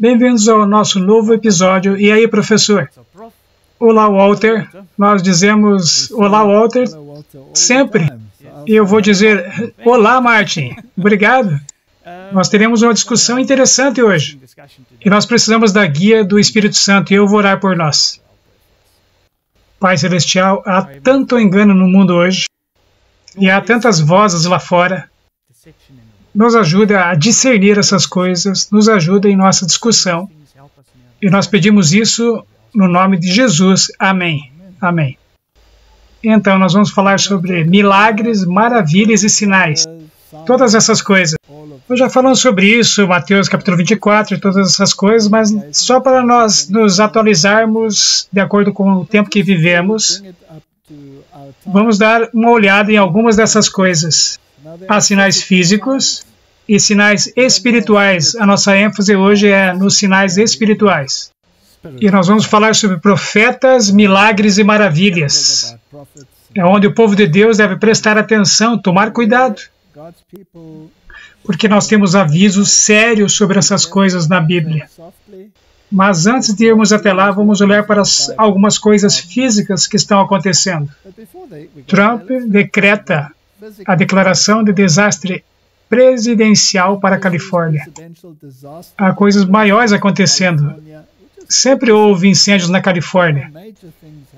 Bem-vindos ao nosso novo episódio. E aí, professor? Olá, Walter. Nós dizemos olá, Walter, sempre. E eu vou dizer olá, Martin. Obrigado. Nós teremos uma discussão interessante hoje. E nós precisamos da guia do Espírito Santo. E eu vou orar por nós. Pai Celestial, há tanto engano no mundo hoje. E há tantas vozes lá fora. Nos ajuda a discernir essas coisas, nos ajuda em nossa discussão. E nós pedimos isso no nome de Jesus. Amém. Amém. Então, nós vamos falar sobre milagres, maravilhas e sinais. Todas essas coisas. Nós já falamos sobre isso, Mateus capítulo 24 e todas essas coisas, mas só para nós nos atualizarmos de acordo com o tempo que vivemos, vamos dar uma olhada em algumas dessas coisas. Há sinais físicos e sinais espirituais. A nossa ênfase hoje é nos sinais espirituais. E nós vamos falar sobre profetas, milagres e maravilhas. É onde o povo de Deus deve prestar atenção, tomar cuidado. Porque nós temos avisos sérios sobre essas coisas na Bíblia. Mas antes de irmos até lá, vamos olhar para algumas coisas físicas que estão acontecendo. Trump decreta a declaração de desastre presidencial para a Califórnia. Há coisas maiores acontecendo. Sempre houve incêndios na Califórnia,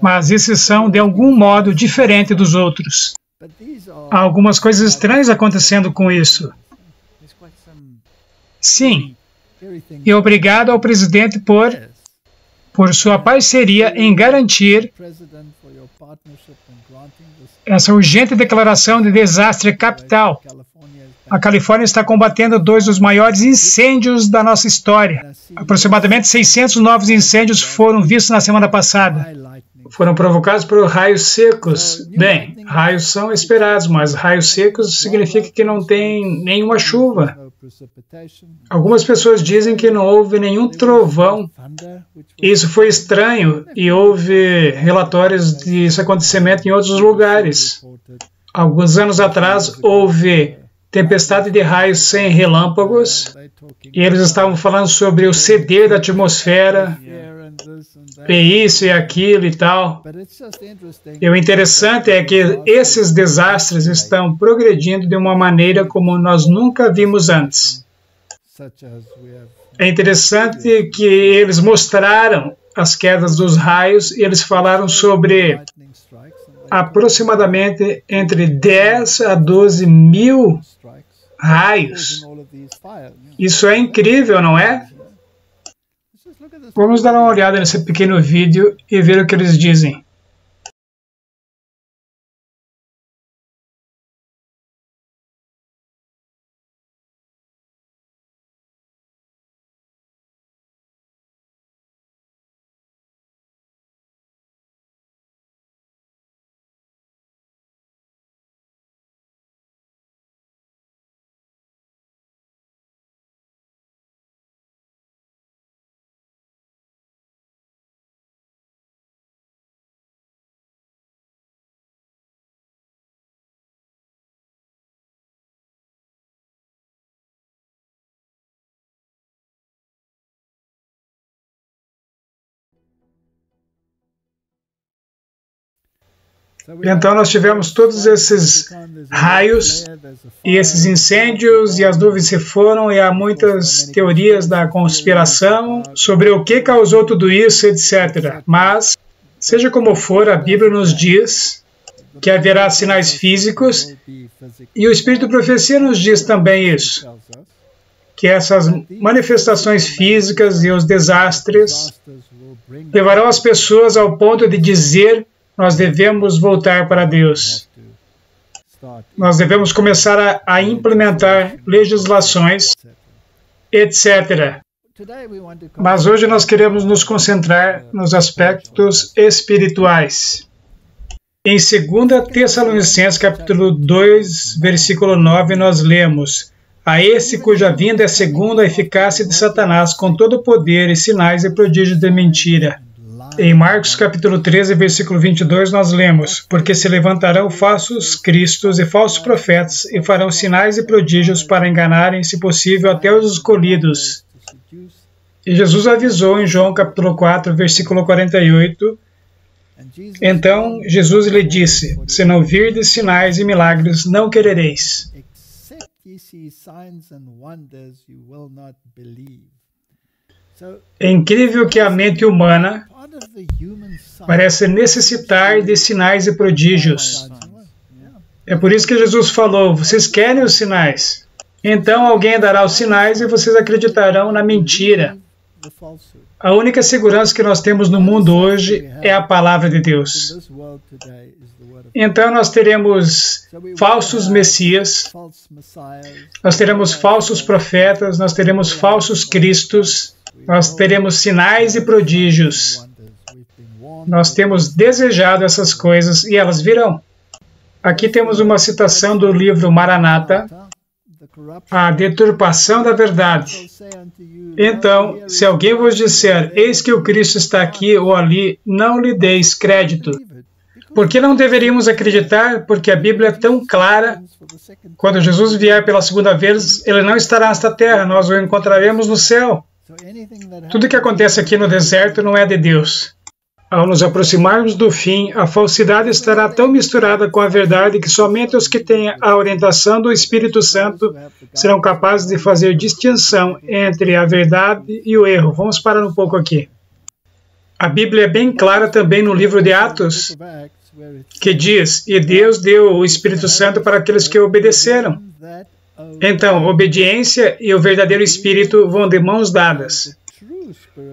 mas esses são, de algum modo, diferentes dos outros. Há algumas coisas estranhas acontecendo com isso. Sim, e obrigado ao presidente por sua parceria em garantir essa urgente declaração de desastre capital. A Califórnia está combatendo dois dos maiores incêndios da nossa história. Aproximadamente 600 novos incêndios foram vistos na semana passada. Foram provocados por raios secos. Bem, raios são esperados, mas raios secos significa que não tem nenhuma chuva. Algumas pessoas dizem que não houve nenhum trovão. Isso foi estranho e houve relatórios desse acontecimento em outros lugares. Alguns anos atrás houve tempestade de raios sem relâmpagos e eles estavam falando sobre o ceder da atmosfera e isso e aquilo e tal. E o interessante é que esses desastres estão progredindo de uma maneira como nós nunca vimos antes. É interessante que eles mostraram as quedas dos raios e eles falaram sobre aproximadamente entre 10 a 12 mil raios. Isso é incrível, não é? Vamos dar uma olhada nesse pequeno vídeo e ver o que eles dizem. Então nós tivemos todos esses raios e esses incêndios e as nuvens se foram e há muitas teorias da conspiração sobre o que causou tudo isso, etc. Mas, seja como for, a Bíblia nos diz que haverá sinais físicos e o Espírito de Profecia nos diz também isso, que essas manifestações físicas e os desastres levarão as pessoas ao ponto de dizer: nós devemos voltar para Deus. Nós devemos começar a implementar legislações, etc. Mas hoje nós queremos nos concentrar nos aspectos espirituais. Em 2 Tessalonicenses, capítulo 2, versículo 9, nós lemos: a esse cuja vinda é segundo a eficácia de Satanás, com todo o poder e sinais e prodígios de mentira. Em Marcos capítulo 13, versículo 22, nós lemos: porque se levantarão falsos cristos e falsos profetas, e farão sinais e prodígios para enganarem, se possível, até os escolhidos. E Jesus avisou em João capítulo 4, versículo 48. Então Jesus lhe disse: se não virdes sinais e milagres, não querereis. É incrível que a mente humana parece necessitar de sinais e prodígios. É por isso que Jesus falou: vocês querem os sinais? Então alguém dará os sinais e vocês acreditarão na mentira. A única segurança que nós temos no mundo hoje é a palavra de Deus. Então nós teremos falsos messias, nós teremos falsos profetas, nós teremos falsos cristos, nós teremos sinais e prodígios. Nós temos desejado essas coisas e elas virão. Aqui temos uma citação do livro Maranata, a deturpação da verdade. Então, se alguém vos disser, eis que o Cristo está aqui ou ali, não lhe deis crédito. Por que não deveríamos acreditar? Porque a Bíblia é tão clara. Quando Jesus vier pela segunda vez, ele não estará nesta terra, nós o encontraremos no céu. Tudo que acontece aqui no deserto não é de Deus. Ao nos aproximarmos do fim, a falsidade estará tão misturada com a verdade que somente os que têm a orientação do Espírito Santo serão capazes de fazer distinção entre a verdade e o erro. Vamos parar um pouco aqui. A Bíblia é bem clara também no livro de Atos, que diz: e Deus deu o Espírito Santo para aqueles que obedeceram. Então, obediência e o verdadeiro Espírito vão de mãos dadas.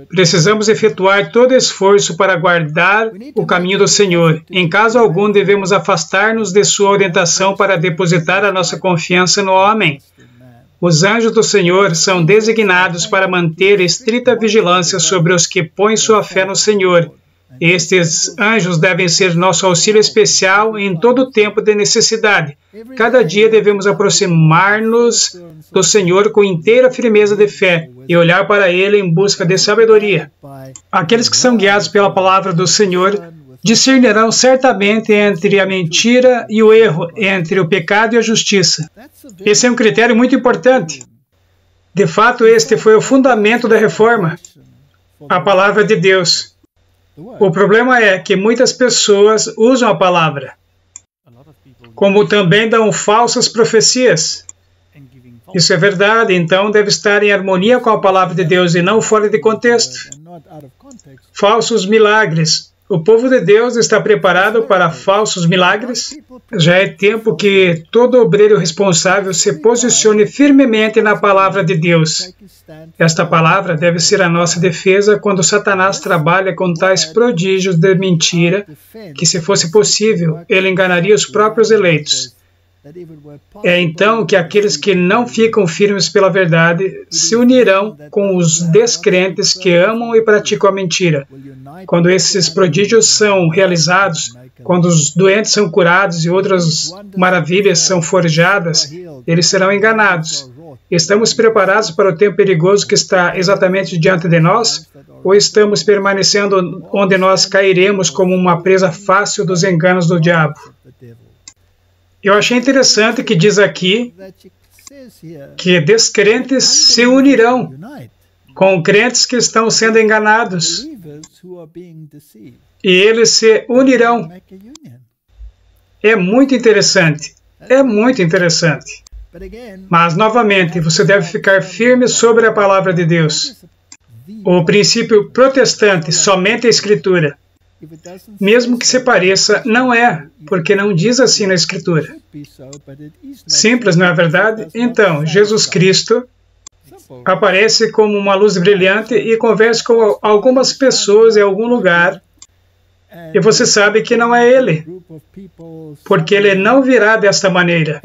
Precisamos efetuar todo esforço para guardar o caminho do Senhor. Em caso algum, devemos afastar-nos de sua orientação para depositar a nossa confiança no homem. Os anjos do Senhor são designados para manter estrita vigilância sobre os que põem sua fé no Senhor. Estes anjos devem ser nosso auxílio especial em todo o tempo de necessidade. Cada dia devemos aproximar-nos do Senhor com inteira firmeza de fé e olhar para Ele em busca de sabedoria. Aqueles que são guiados pela palavra do Senhor discernirão certamente entre a mentira e o erro, entre o pecado e a justiça. Esse é um critério muito importante. De fato, este foi o fundamento da reforma, a palavra de Deus. O problema é que muitas pessoas usam a palavra, como também dão falsas profecias. Isso é verdade, então deve estar em harmonia com a palavra de Deus e não fora de contexto. Falsos milagres. O povo de Deus está preparado para falsos milagres? Já é tempo que todo obreiro responsável se posicione firmemente na palavra de Deus. Esta palavra deve ser a nossa defesa quando Satanás trabalha com tais prodígios de mentira que, se fosse possível, ele enganaria os próprios eleitos. É então que aqueles que não ficam firmes pela verdade se unirão com os descrentes que amam e praticam a mentira. Quando esses prodígios são realizados, quando os doentes são curados e outras maravilhas são forjadas, eles serão enganados. Estamos preparados para o tempo perigoso que está exatamente diante de nós? Ou estamos permanecendo onde nós cairemos como uma presa fácil dos enganos do diabo? Eu achei interessante que diz aqui que descrentes se unirão com crentes que estão sendo enganados. E eles se unirão. É muito interessante. É muito interessante. Mas, novamente, você deve ficar firme sobre a palavra de Deus. O princípio protestante, somente a Escritura. Mesmo que se pareça, não é, porque não diz assim na Escritura. Simples, não é verdade? Então, Jesus Cristo aparece como uma luz brilhante e conversa com algumas pessoas em algum lugar, e você sabe que não é Ele, porque Ele não virá desta maneira.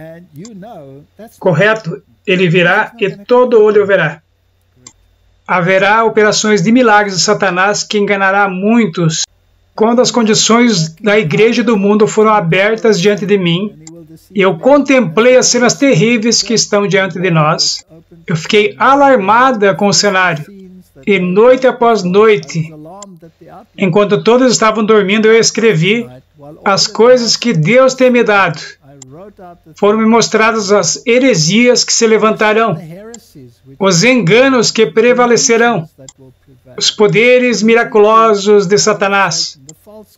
Correto? Ele virá e todo olho verá. Haverá operações de milagres de Satanás que enganará muitos. Quando as condições da igreja e do mundo foram abertas diante de mim, e eu contemplei as cenas terríveis que estão diante de nós, eu fiquei alarmada com o cenário. E noite após noite, enquanto todos estavam dormindo, eu escrevi as coisas que Deus tem me dado. Foram me mostradas as heresias que se levantarão. os enganos que prevalecerão, os poderes miraculosos de Satanás,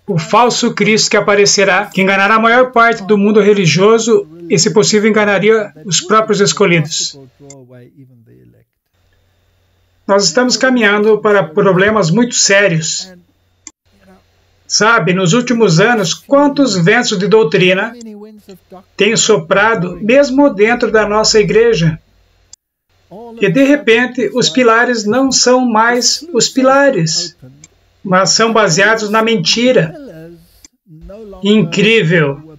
o falso Cristo que aparecerá, que enganará a maior parte do mundo religioso e, se possível, enganaria os próprios escolhidos. Nós estamos caminhando para problemas muito sérios. Sabe, nos últimos anos, quantos ventos de doutrina têm soprado, mesmo dentro da nossa igreja? E, de repente, os pilares não são mais os pilares, mas são baseados na mentira. Incrível!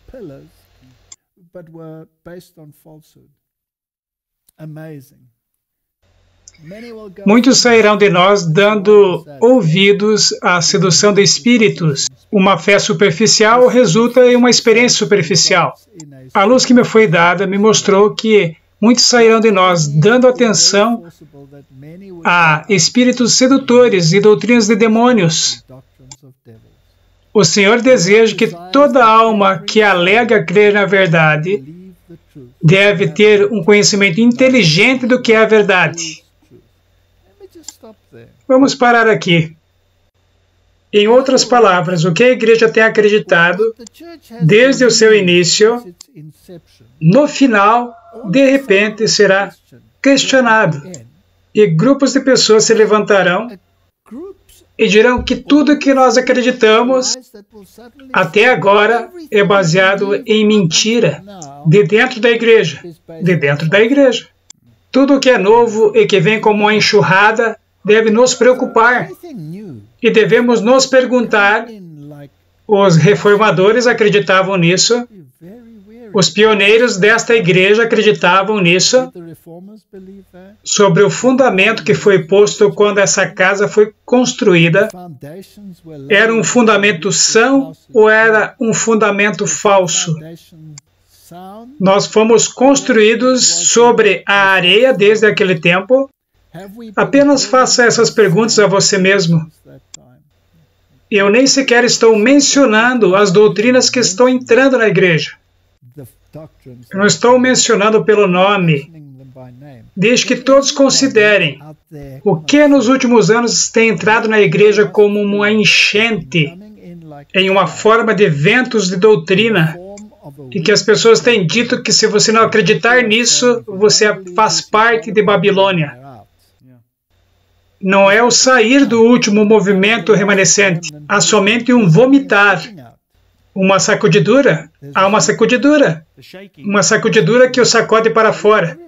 Muitos sairão de nós dando ouvidos à sedução de espíritos. Uma fé superficial resulta em uma experiência superficial. A luz que me foi dada me mostrou que muitos sairão de nós dando atenção a espíritos sedutores e doutrinas de demônios. O Senhor deseja que toda alma que alega crer na verdade deve ter um conhecimento inteligente do que é a verdade. Vamos parar aqui. Em outras palavras, o que a igreja tem acreditado desde o seu início, no final, de repente, será questionado. E grupos de pessoas se levantarão e dirão que tudo que nós acreditamos até agora é baseado em mentira, de dentro da igreja. De dentro da igreja. Tudo que é novo e que vem como uma enxurrada deve nos preocupar. E devemos nos perguntar, os reformadores acreditavam nisso, os pioneiros desta igreja acreditavam nisso, sobre o fundamento que foi posto quando essa casa foi construída. Era um fundamento são ou era um fundamento falso? Nós fomos construídos sobre a areia desde aquele tempo. Apenas faça essas perguntas a você mesmo. Eu nem sequer estou mencionando as doutrinas que estão entrando na igreja. Eu não estou mencionando pelo nome. Desde que todos considerem o que nos últimos anos tem entrado na igreja como uma enchente, em uma forma de ventos de doutrina, e que as pessoas têm dito que se você não acreditar nisso, você faz parte de Babilônia. Não é o sair do último movimento remanescente. Há somente um vomitar. Uma sacudidura. Há uma sacudidura. Uma sacudidura que o sacode para fora.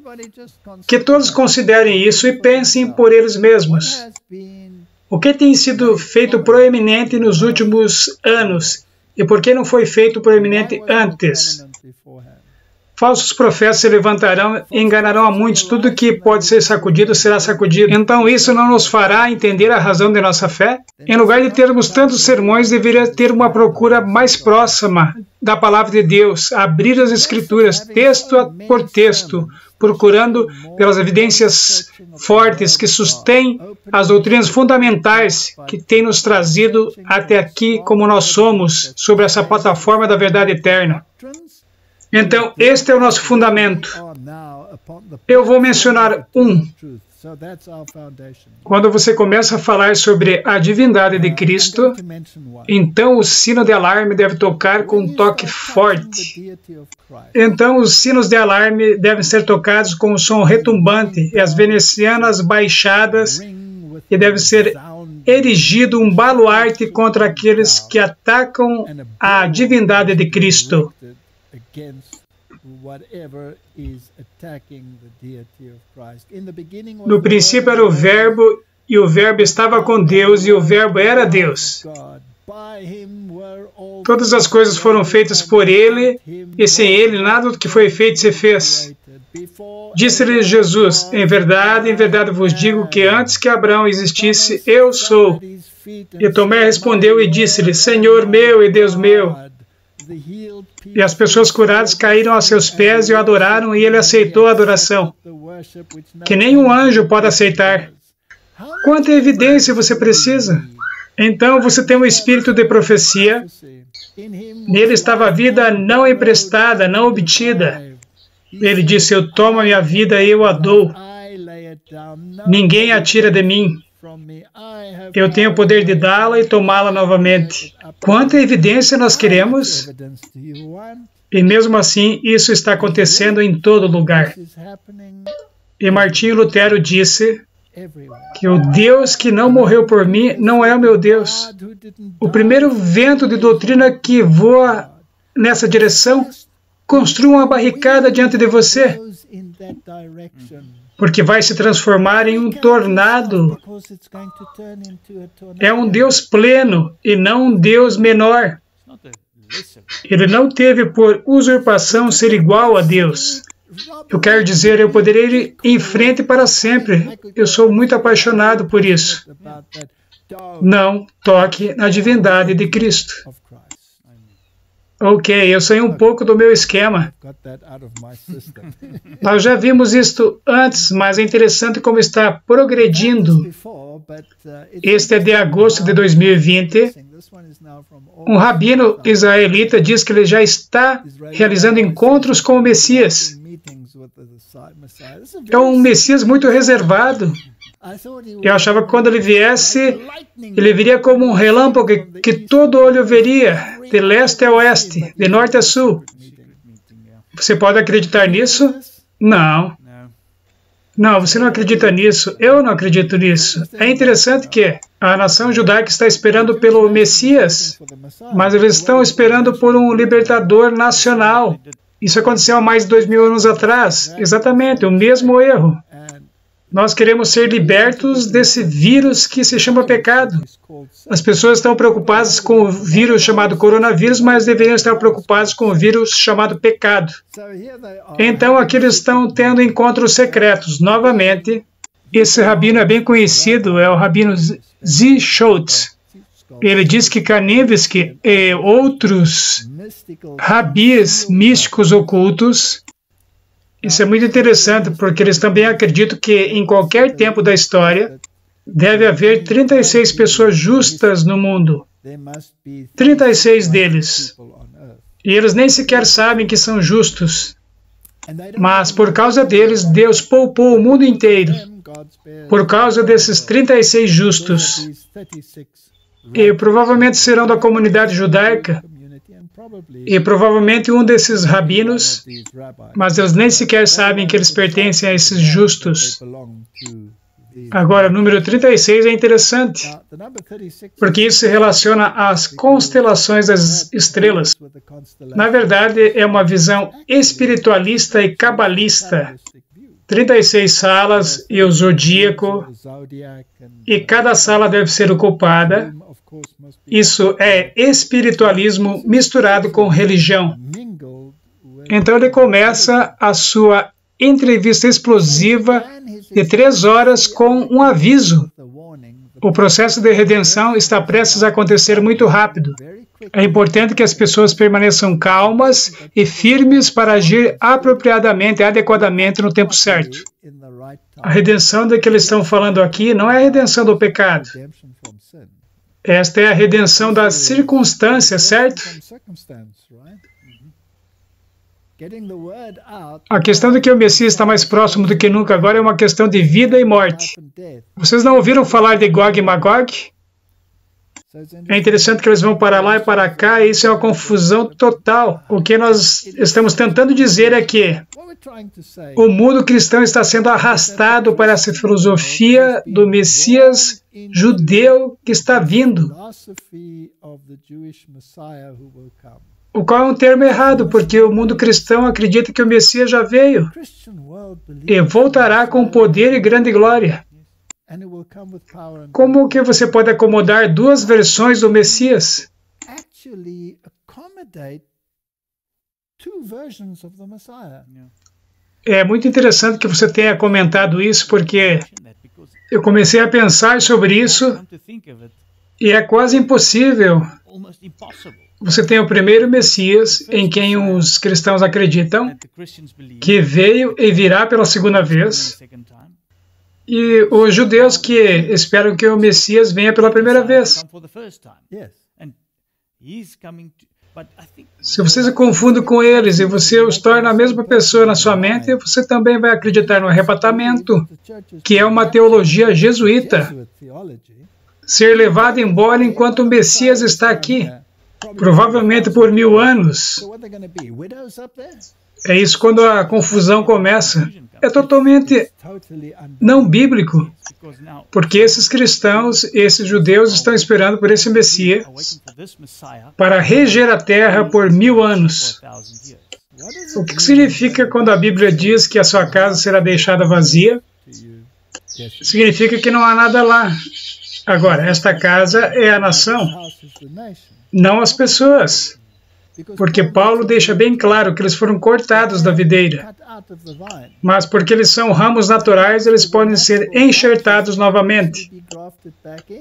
Que todos considerem isso e pensem por eles mesmos. O que tem sido feito proeminente nos últimos anos? E por que não foi feito proeminente antes? Falsos profetas se levantarão e enganarão a muitos. Tudo que pode ser sacudido será sacudido. Então isso não nos fará entender a razão de nossa fé? Em lugar de termos tantos sermões, deveria ter uma procura mais próxima da palavra de Deus, abrir as Escrituras, texto por texto, procurando pelas evidências fortes que sustêm as doutrinas fundamentais que têm nos trazido até aqui como nós somos, sobre essa plataforma da verdade eterna. Então, este é o nosso fundamento. Eu vou mencionar um. Quando você começa a falar sobre a divindade de Cristo, então o sino de alarme deve tocar com um toque forte. Então os sinos de alarme devem ser tocados com um som retumbante e as venezianas baixadas, e deve ser erigido um baluarte contra aqueles que atacam a divindade de Cristo. No princípio era o Verbo, e o Verbo estava com Deus, e o Verbo era Deus. Todas as coisas foram feitas por Ele, e sem Ele nada do que foi feito se fez. Disse-lhe Jesus: em verdade vos digo que antes que Abraão existisse, eu sou. E Tomé respondeu e disse-lhe: Senhor meu e Deus meu. E as pessoas curadas caíram a seus pés e o adoraram, e ele aceitou a adoração, que nenhum anjo pode aceitar. Quanta evidência você precisa? Então você tem um espírito de profecia. Nele estava a vida não emprestada, não obtida. Ele disse: eu tomo a minha vida e eu a dou. Ninguém a tira de mim. Eu tenho o poder de dá-la e tomá-la novamente. Quanta evidência nós queremos? E mesmo assim, isso está acontecendo em todo lugar. E Martinho Lutero disse que o Deus que não morreu por mim não é o meu Deus. O primeiro vento de doutrina que voa nessa direção, construa uma barricada diante de você, porque vai se transformar em um tornado. É um Deus pleno e não um Deus menor. Ele não teve por usurpação ser igual a Deus. Eu quero dizer, eu poderia ir em frente para sempre. Eu sou muito apaixonado por isso. Não toque na divindade de Cristo. Ok, eu saí um pouco do meu esquema. Nós já vimos isto antes, mas é interessante como está progredindo. Este é de agosto de 2020. Um rabino israelita diz que ele já está realizando encontros com o Messias. É um Messias muito reservado. Eu achava que quando ele viesse, ele viria como um relâmpago que todo olho veria, de leste a oeste, de norte a sul. Você pode acreditar nisso? Não. Não, você não acredita nisso. Eu não acredito nisso. É interessante que a nação judaica está esperando pelo Messias, mas eles estão esperando por um libertador nacional. Isso aconteceu há mais de 2000 anos atrás. Exatamente, o mesmo erro. Nós queremos ser libertos desse vírus que se chama pecado. As pessoas estão preocupadas com o vírus chamado coronavírus, mas deveriam estar preocupadas com o vírus chamado pecado. Então, aqui eles estão tendo encontros secretos. Novamente, esse rabino é bem conhecido, é o rabino Z. Schultz. Ele diz que Kanevsky e outros rabis místicos ocultos. Isso é muito interessante, porque eles também acreditam que em qualquer tempo da história deve haver 36 pessoas justas no mundo. 36 deles. E eles nem sequer sabem que são justos. Mas por causa deles, Deus poupou o mundo inteiro. Por causa desses 36 justos. E provavelmente serão da comunidade judaica. E provavelmente um desses rabinos, mas eles nem sequer sabem que eles pertencem a esses justos. Agora, o número 36 é interessante, porque isso se relaciona às constelações das estrelas. Na verdade, é uma visão espiritualista e cabalista. 36 salas e o zodíaco, e cada sala deve ser ocupada. Isso é espiritualismo misturado com religião. Então ele começa a sua entrevista explosiva de 3 horas com um aviso. O processo de redenção está prestes a acontecer muito rápido. É importante que as pessoas permaneçam calmas e firmes para agir apropriadamente, adequadamente no tempo certo. A redenção de que eles estão falando aqui não é a redenção do pecado. Esta é a redenção das circunstâncias, certo? A questão de que o Messias está mais próximo do que nunca agora é uma questão de vida e morte. Vocês não ouviram falar de Gog e Magog? É interessante que eles vão para lá e para cá, e isso é uma confusão total. O que nós estamos tentando dizer é que o mundo cristão está sendo arrastado para essa filosofia do Messias judeu que está vindo. O qual é um termo errado, porque o mundo cristão acredita que o Messias já veio e voltará com poder e grande glória. Como que você pode acomodar 2 versões do Messias? É muito interessante que você tenha comentado isso, porque eu comecei a pensar sobre isso e é quase impossível. Você tem o primeiro Messias, em quem os cristãos acreditam, que veio e virá pela segunda vez, e os judeus que esperam que o Messias venha pela primeira vez. Se você se confunde com eles e você os torna a mesma pessoa na sua mente, você também vai acreditar no arrebatamento, que é uma teologia jesuíta. Ser levado embora enquanto o Messias está aqui, provavelmente por 1000 anos. É isso quando a confusão começa. É totalmente não bíblico, porque esses cristãos, esses judeus estão esperando por esse Messias para reger a terra por 1000 anos. O que significa quando a Bíblia diz que a sua casa será deixada vazia? Significa que não há nada lá. Agora, esta casa é a nação, não as pessoas. Porque Paulo deixa bem claro que eles foram cortados da videira. Mas porque eles são ramos naturais, eles podem ser enxertados novamente.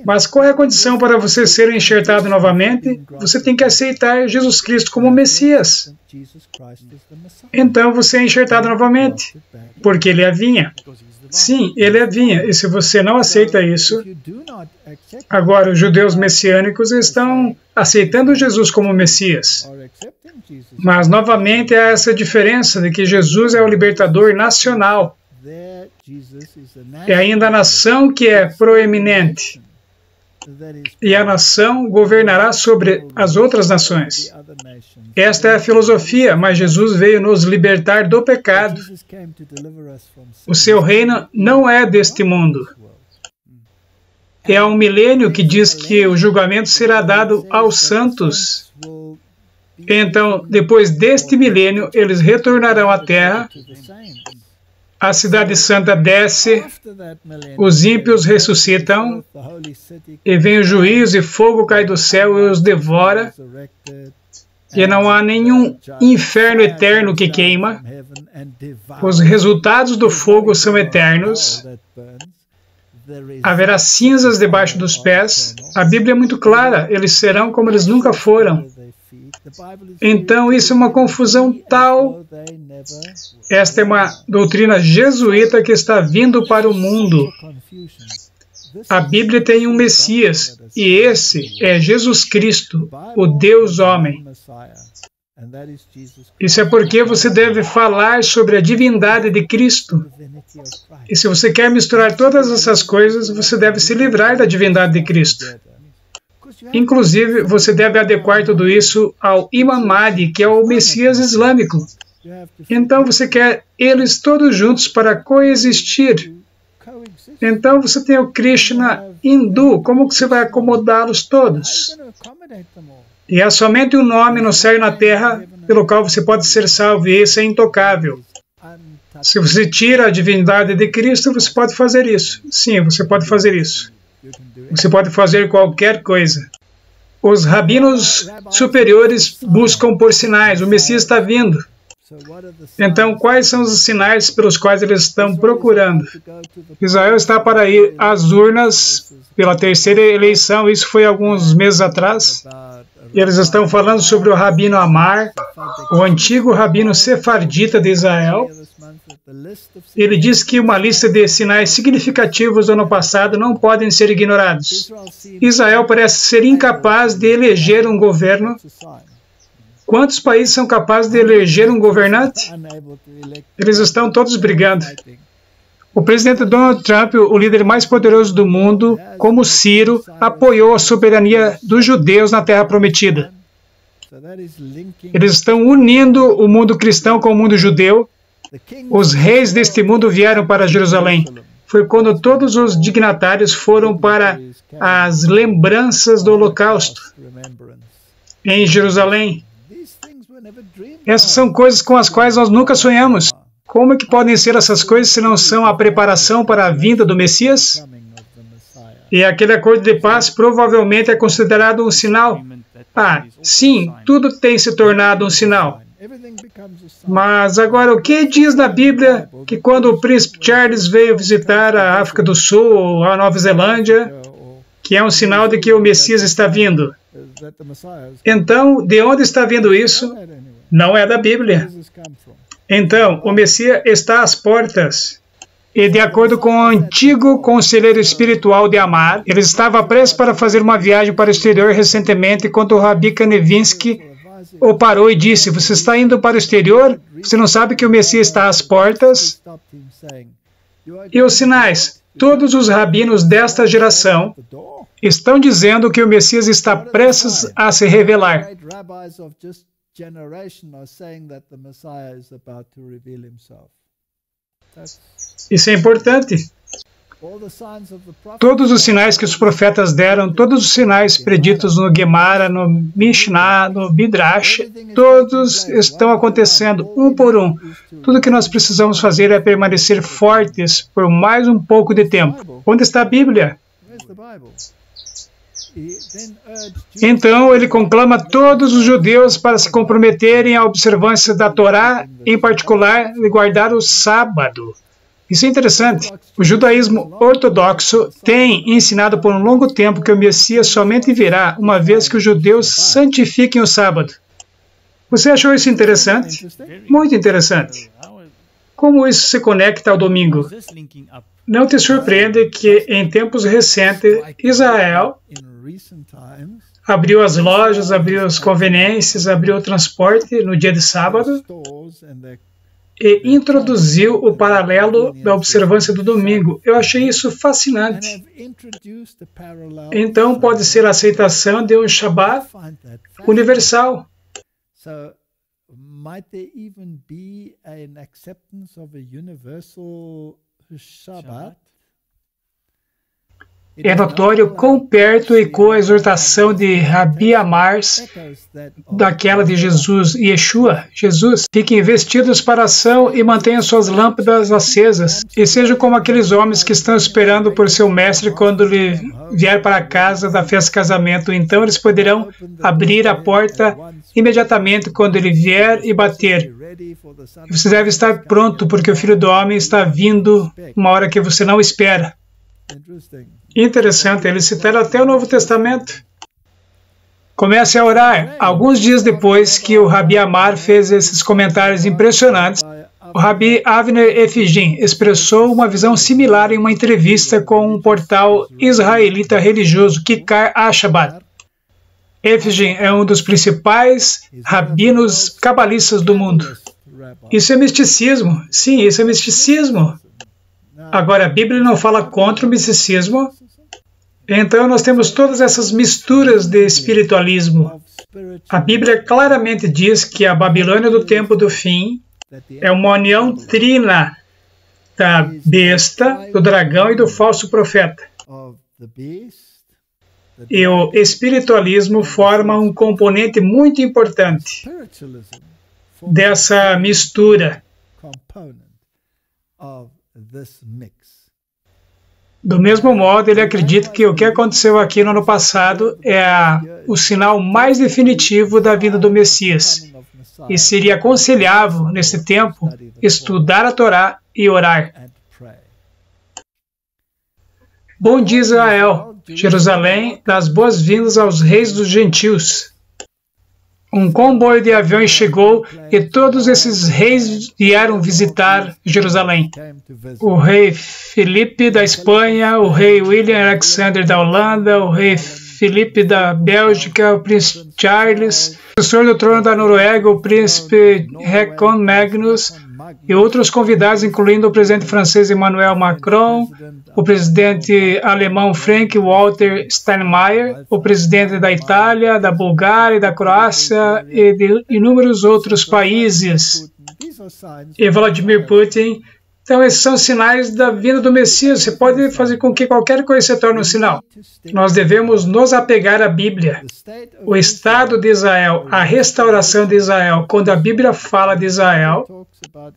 Mas qual é a condição para você ser enxertado novamente? Você tem que aceitar Jesus Cristo como Messias. Então você é enxertado novamente, porque Ele é a vinha. Sim, Ele é a vinha. E se você não aceita isso, agora os judeus messiânicos estão aceitando Jesus como Messias. Mas, novamente, há essa diferença de que Jesus é o libertador nacional. É ainda a nação que é proeminente. E a nação governará sobre as outras nações. Esta é a filosofia, mas Jesus veio nos libertar do pecado. O seu reino não é deste mundo. É um milênio que diz que o julgamento será dado aos santos. Então, depois deste milênio, eles retornarão à terra, a cidade santa desce, os ímpios ressuscitam, e vem o juízo e fogo cai do céu e os devora, e não há nenhum inferno eterno que queima. Os resultados do fogo são eternos. Haverá cinzas debaixo dos pés. A Bíblia é muito clara, eles serão como eles nunca foram. Então, isso é uma confusão tal. Esta é uma doutrina jesuíta que está vindo para o mundo. A Bíblia tem um Messias, e esse é Jesus Cristo, o Deus homem. Isso é porque você deve falar sobre a divindade de Cristo. E se você quer misturar todas essas coisas, você deve se livrar da divindade de Cristo. Inclusive, você deve adequar tudo isso ao Imam Mahdi, que é o Messias islâmico. Então, você quer eles todos juntos para coexistir. Então, você tem o Krishna hindu. Como que você vai acomodá-los todos? E há somente um nome no céu e na terra pelo qual você pode ser salvo, e esse é intocável. Se você tira a divindade de Cristo, você pode fazer isso. Sim, você pode fazer isso. Você pode fazer qualquer coisa. Os rabinos superiores buscam por sinais. O Messias está vindo. Então, quais são os sinais pelos quais eles estão procurando? Israel está para ir às urnas pela terceira eleição. Isso foi alguns meses atrás. E eles estão falando sobre o Rabino Amar, o antigo rabino sefardita de Israel. Ele diz que uma lista de sinais significativos do ano passado não podem ser ignorados. Israel parece ser incapaz de eleger um governo. Quantos países são capazes de eleger um governante? Eles estão todos brigando. O presidente Donald Trump, o líder mais poderoso do mundo, como Ciro, apoiou a soberania dos judeus na Terra Prometida. Eles estão unindo o mundo cristão com o mundo judeu. Os reis deste mundo vieram para Jerusalém. Foi quando todos os dignatários foram para as lembranças do Holocausto em Jerusalém. Essas são coisas com as quais nós nunca sonhamos. Como é que podem ser essas coisas se não são a preparação para a vinda do Messias? E aquele acordo de paz provavelmente é considerado um sinal. Sim, tudo tem se tornado um sinal. Mas agora, o que diz na Bíblia que quando o príncipe Charles veio visitar a África do Sul ou a Nova Zelândia, que é um sinal de que o Messias está vindo? Então, de onde está vindo isso? Não é da Bíblia. Então, o Messias está às portas. E de acordo com o antigo conselheiro espiritual de Amar, ele estava prestes para fazer uma viagem para o exterior recentemente, quando o Rabi Kanevinsky o parou e disse: você está indo para o exterior? Você não sabe que o Messias está às portas? E os sinais? Todos os rabinos desta geração estão dizendo que o Messias está prestes a se revelar. Isso é importante. Todos os sinais que os profetas deram, todos os sinais preditos no Gemara, no Mishnah, no Midrash, todos estão acontecendo um por um. Tudo que nós precisamos fazer é permanecer fortes por mais um pouco de tempo. Onde está a Bíblia? Então ele conclama todos os judeus para se comprometerem à observância da Torá, em particular, e guardar o sábado. Isso é interessante. O judaísmo ortodoxo tem ensinado por um longo tempo que o Messias somente virá uma vez que os judeus santifiquem o sábado. Você achou isso interessante? Muito interessante. Como isso se conecta ao domingo? Não te surpreende que, em tempos recentes, Israel abriu as lojas, abriu as conveniências, abriu o transporte no dia de sábado e introduziu o paralelo da observância do domingo. Eu achei isso fascinante. Então, pode ser a aceitação de um Shabbat universal. É notório quão perto e com a exortação de Rabi Amars, daquela de Jesus e Yeshua, Jesus, fiquem vestidos para a ação e mantenham suas lâmpadas acesas, e sejam como aqueles homens que estão esperando por seu mestre quando ele vier para a casa da festa de casamento. Então eles poderão abrir a porta imediatamente quando ele vier e bater. Você deve estar pronto, porque o Filho do Homem está vindo uma hora que você não espera. Interessante, eles citaram até o Novo Testamento. Comece a orar. Alguns dias depois que o Rabi Amar fez esses comentários impressionantes, o Rabi Avner Efigim expressou uma visão similar em uma entrevista com um portal israelita religioso, Kikar HaShabbat. Efigim é um dos principais rabinos cabalistas do mundo. Isso é misticismo. Sim, isso é misticismo. Agora, a Bíblia não fala contra o misticismo. Então, nós temos todas essas misturas de espiritualismo. A Bíblia claramente diz que a Babilônia do tempo do fim é uma união trina da besta, do dragão e do falso profeta. E o espiritualismo forma um componente muito importante dessa mistura. Do mesmo modo, ele acredita que o que aconteceu aqui no ano passado é o sinal mais definitivo da vinda do Messias. E seria aconselhável, nesse tempo, estudar a Torá e orar. Bom dia, Israel. Jerusalém, das boas-vindas aos reis dos gentios. Um comboio de aviões chegou e todos esses reis vieram visitar Jerusalém. O rei Filipe da Espanha, o rei William Alexander da Holanda, o rei Filipe da Bélgica, o príncipe Charles, o sucessor do trono da Noruega, o príncipe Haakon Magnus, e outros convidados, incluindo o presidente francês Emmanuel Macron, o presidente alemão Frank-Walter Steinmeier, o presidente da Itália, da Bulgária, da Croácia e de inúmeros outros países, e Vladimir Putin. Então, esses são sinais da vinda do Messias. Você pode fazer com que qualquer coisa se torne um sinal. Nós devemos nos apegar à Bíblia. O Estado de Israel, a restauração de Israel, quando a Bíblia fala de Israel,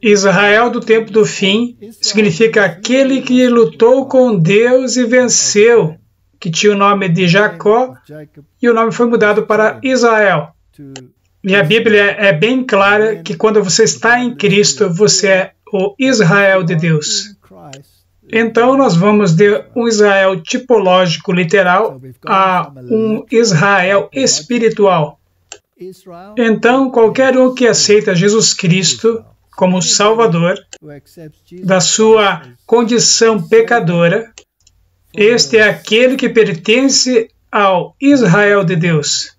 Israel do tempo do fim, significa aquele que lutou com Deus e venceu, que tinha o nome de Jacó, e o nome foi mudado para Israel. E a Bíblia é bem clara que quando você está em Cristo, você é o Israel de Deus. Então, nós vamos de um Israel tipológico, literal, a um Israel espiritual. Então, qualquer um que aceita Jesus Cristo como Salvador da sua condição pecadora, este é aquele que pertence ao Israel de Deus.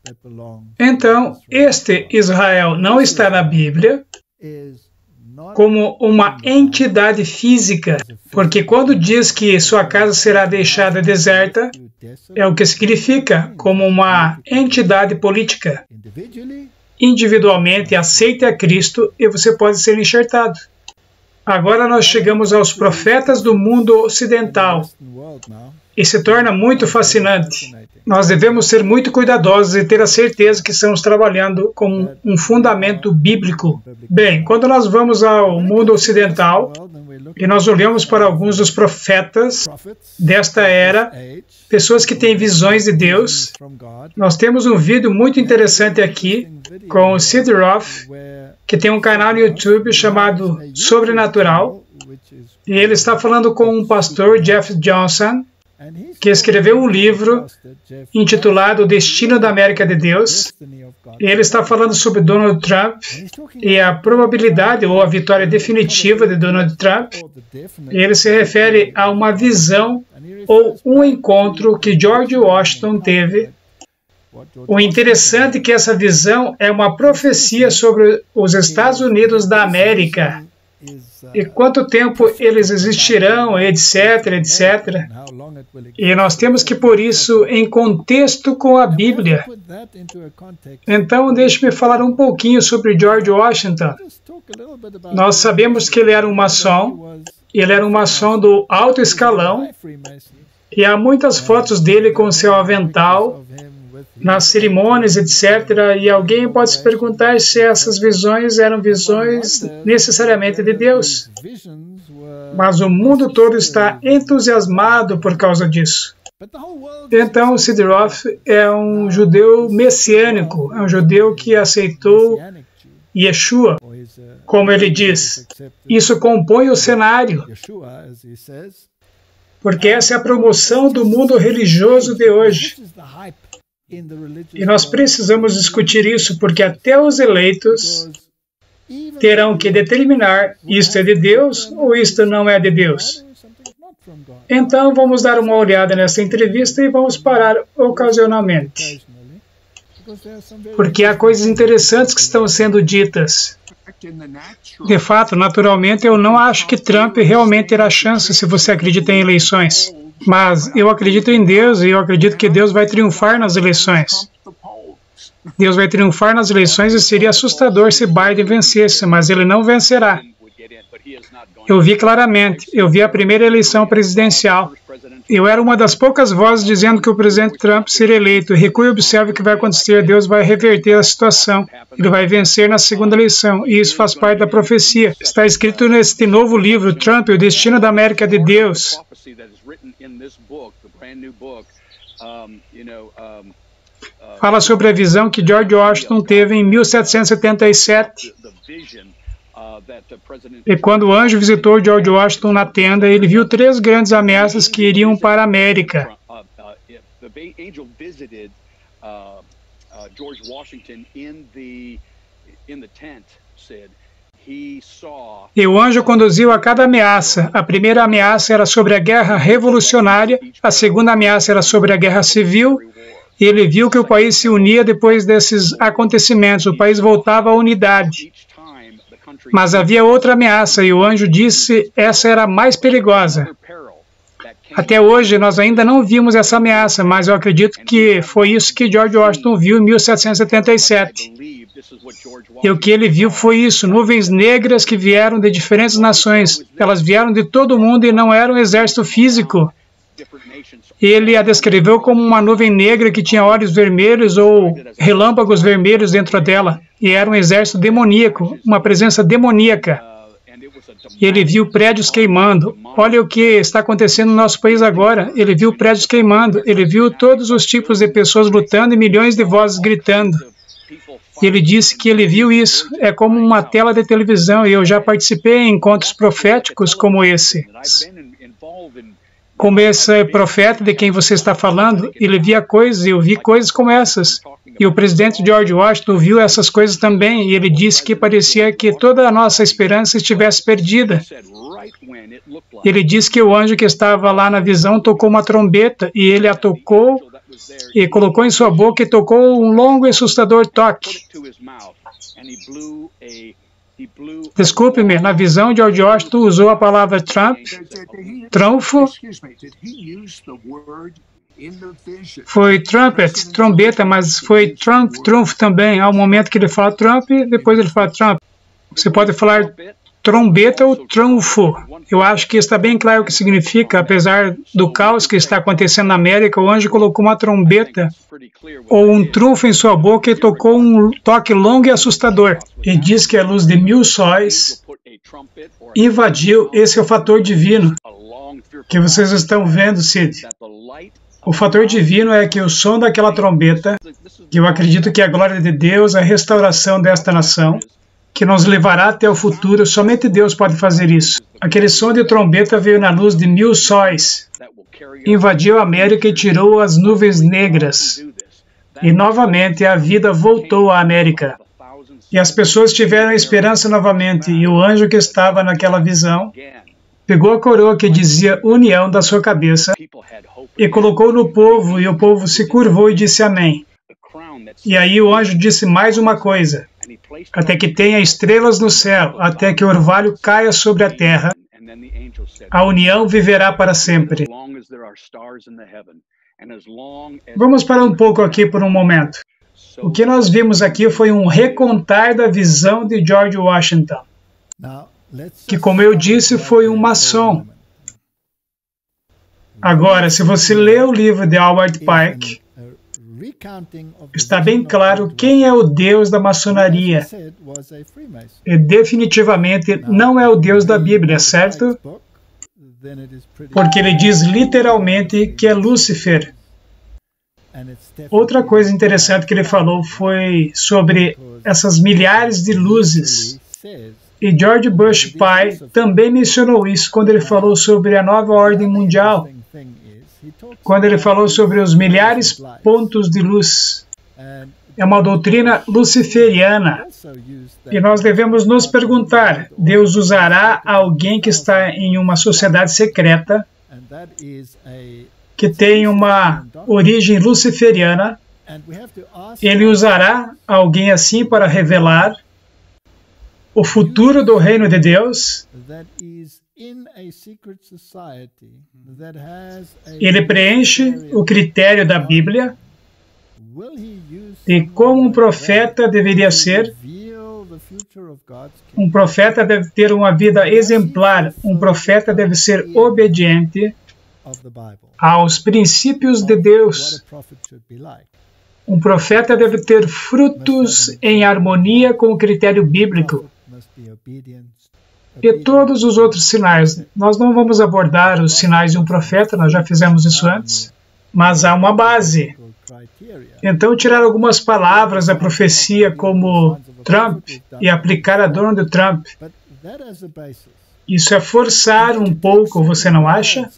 Então, este Israel não está na Bíblia como uma entidade física, porque quando diz que sua casa será deixada deserta, é o que significa como uma entidade política. Individualmente, aceite a Cristo e você pode ser enxertado. Agora nós chegamos aos profetas do mundo ocidental e se torna muito fascinante. Nós devemos ser muito cuidadosos e ter a certeza que estamos trabalhando com um fundamento bíblico. Bem, quando nós vamos ao mundo ocidental e nós olhamos para alguns dos profetas desta era, pessoas que têm visões de Deus, nós temos um vídeo muito interessante aqui com o Sid Roth, que tem um canal no YouTube chamado Sobrenatural, e ele está falando com um pastor, Jeff Johnson, que escreveu um livro intitulado O Destino da América de Deus. E ele está falando sobre Donald Trump e a probabilidade ou a vitória definitiva de Donald Trump. E ele se refere a uma visão ou um encontro que George Washington teve. O interessante é que essa visão é uma profecia sobre os Estados Unidos da América. E quanto tempo eles existirão, etc, etc. E nós temos que pôr isso em contexto com a Bíblia. Então, deixe-me falar um pouquinho sobre George Washington. Nós sabemos que ele era um maçom do alto escalão, e há muitas fotos dele com seu avental, nas cerimônias, etc. E alguém pode se perguntar se essas visões eram visões necessariamente de Deus. Mas o mundo todo está entusiasmado por causa disso. Então, Sid Roth é um judeu messiânico, é um judeu que aceitou Yeshua, como ele diz. Isso compõe o cenário, porque essa é a promoção do mundo religioso de hoje. E nós precisamos discutir isso, porque até os eleitos terão que determinar isto é de Deus ou isto não é de Deus. Então, vamos dar uma olhada nessa entrevista e vamos parar ocasionalmente, porque há coisas interessantes que estão sendo ditas. De fato, naturalmente, eu não acho que Trump realmente terá chance se você acredita em eleições. Mas eu acredito em Deus e eu acredito que Deus vai triunfar nas eleições. Deus vai triunfar nas eleições e seria assustador se Biden vencesse, mas ele não vencerá. Eu vi claramente, eu vi a primeira eleição presidencial. Eu era uma das poucas vozes dizendo que o presidente Trump seria eleito. Recue e observe o que vai acontecer. Deus vai reverter a situação. Ele vai vencer na segunda eleição. E isso faz parte da profecia. Está escrito neste novo livro, Trump, o Destino da América de Deus. Fala sobre a visão que George Washington teve em 1777. E quando o anjo visitou George Washington na tenda, ele viu 3 grandes ameaças que iriam para a América. E o anjo conduziu a cada ameaça. A primeira ameaça era sobre a guerra revolucionária, a segunda ameaça era sobre a guerra civil, e ele viu que o país se unia depois desses acontecimentos, o país voltava à unidade. Mas havia outra ameaça, e o anjo disse essa era a mais perigosa. Até hoje, nós ainda não vimos essa ameaça, mas eu acredito que foi isso que George Washington viu em 1777. E o que ele viu foi isso, nuvens negras que vieram de diferentes nações. Elas vieram de todo o mundo e não era um exército físico. Ele a descreveu como uma nuvem negra que tinha olhos vermelhos ou relâmpagos vermelhos dentro dela. E era um exército demoníaco, uma presença demoníaca. E ele viu prédios queimando. Olha o que está acontecendo no nosso país agora. Ele viu prédios queimando. Ele viu todos os tipos de pessoas lutando e milhões de vozes gritando. E ele disse que ele viu isso. É como uma tela de televisão. E eu já participei em encontros proféticos como esse. Como esse profeta de quem você está falando, ele via coisas, e eu vi coisas como essas. E o presidente George Washington viu essas coisas também, e ele disse que parecia que toda a nossa esperança estivesse perdida. Ele disse que o anjo que estava lá na visão tocou uma trombeta, e ele a tocou e colocou em sua boca e tocou um longo e assustador toque. Desculpe-me, na visão de George Washington usou a palavra trunfo. Foi trumpet, trombeta, mas foi trunfo também. Há um momento que ele fala Trump, depois ele fala Trump. Você pode falar trombeta ou trunfo. Eu acho que está bem claro o que significa, apesar do caos que está acontecendo na América. O anjo colocou uma trombeta ou um trunfo em sua boca e tocou um toque longo e assustador. E diz que a luz de 1000 sóis invadiu. Esse é o fator divino que vocês estão vendo, Sid. O fator divino é que o som daquela trombeta, que eu acredito que é a glória de Deus, a restauração desta nação, que nos levará até o futuro, somente Deus pode fazer isso. Aquele som de trombeta veio na luz de 1000 sóis, invadiu a América e tirou as nuvens negras. E novamente a vida voltou à América. E as pessoas tiveram esperança novamente, e o anjo que estava naquela visão pegou a coroa que dizia união da sua cabeça e colocou no povo, e o povo se curvou e disse amém. E aí o anjo disse mais uma coisa: até que tenha estrelas no céu, até que o orvalho caia sobre a terra, a união viverá para sempre. Vamos parar um pouco aqui por um momento. O que nós vimos aqui foi um recontar da visão de George Washington, que, como eu disse, foi um maçom. Agora, se você lê o livro de Howard Pike, está bem claro quem é o Deus da maçonaria. E definitivamente não é o Deus da Bíblia, certo? Porque ele diz literalmente que é Lúcifer. Outra coisa interessante que ele falou foi sobre essas milhares de luzes. E George Bush pai também mencionou isso quando ele falou sobre a nova ordem mundial. Quando ele falou sobre os milhares pontos de luz. É uma doutrina luciferiana. E nós devemos nos perguntar, Deus usará alguém que está em uma sociedade secreta, que tem uma origem luciferiana, ele usará alguém assim para revelar o futuro do reino de Deus. Ele preenche o critério da Bíblia de como um profeta deveria ser. Um profeta deve ter uma vida exemplar. Um profeta deve ser obediente aos princípios de Deus. Um profeta deve ter frutos em harmonia com o critério bíblico. E todos os outros sinais. Nós não vamos abordar os sinais de um profeta, nós já fizemos isso antes, mas há uma base. Então, tirar algumas palavras da profecia como Trump e aplicar a Donald Trump, isso é forçar um pouco, você não acha?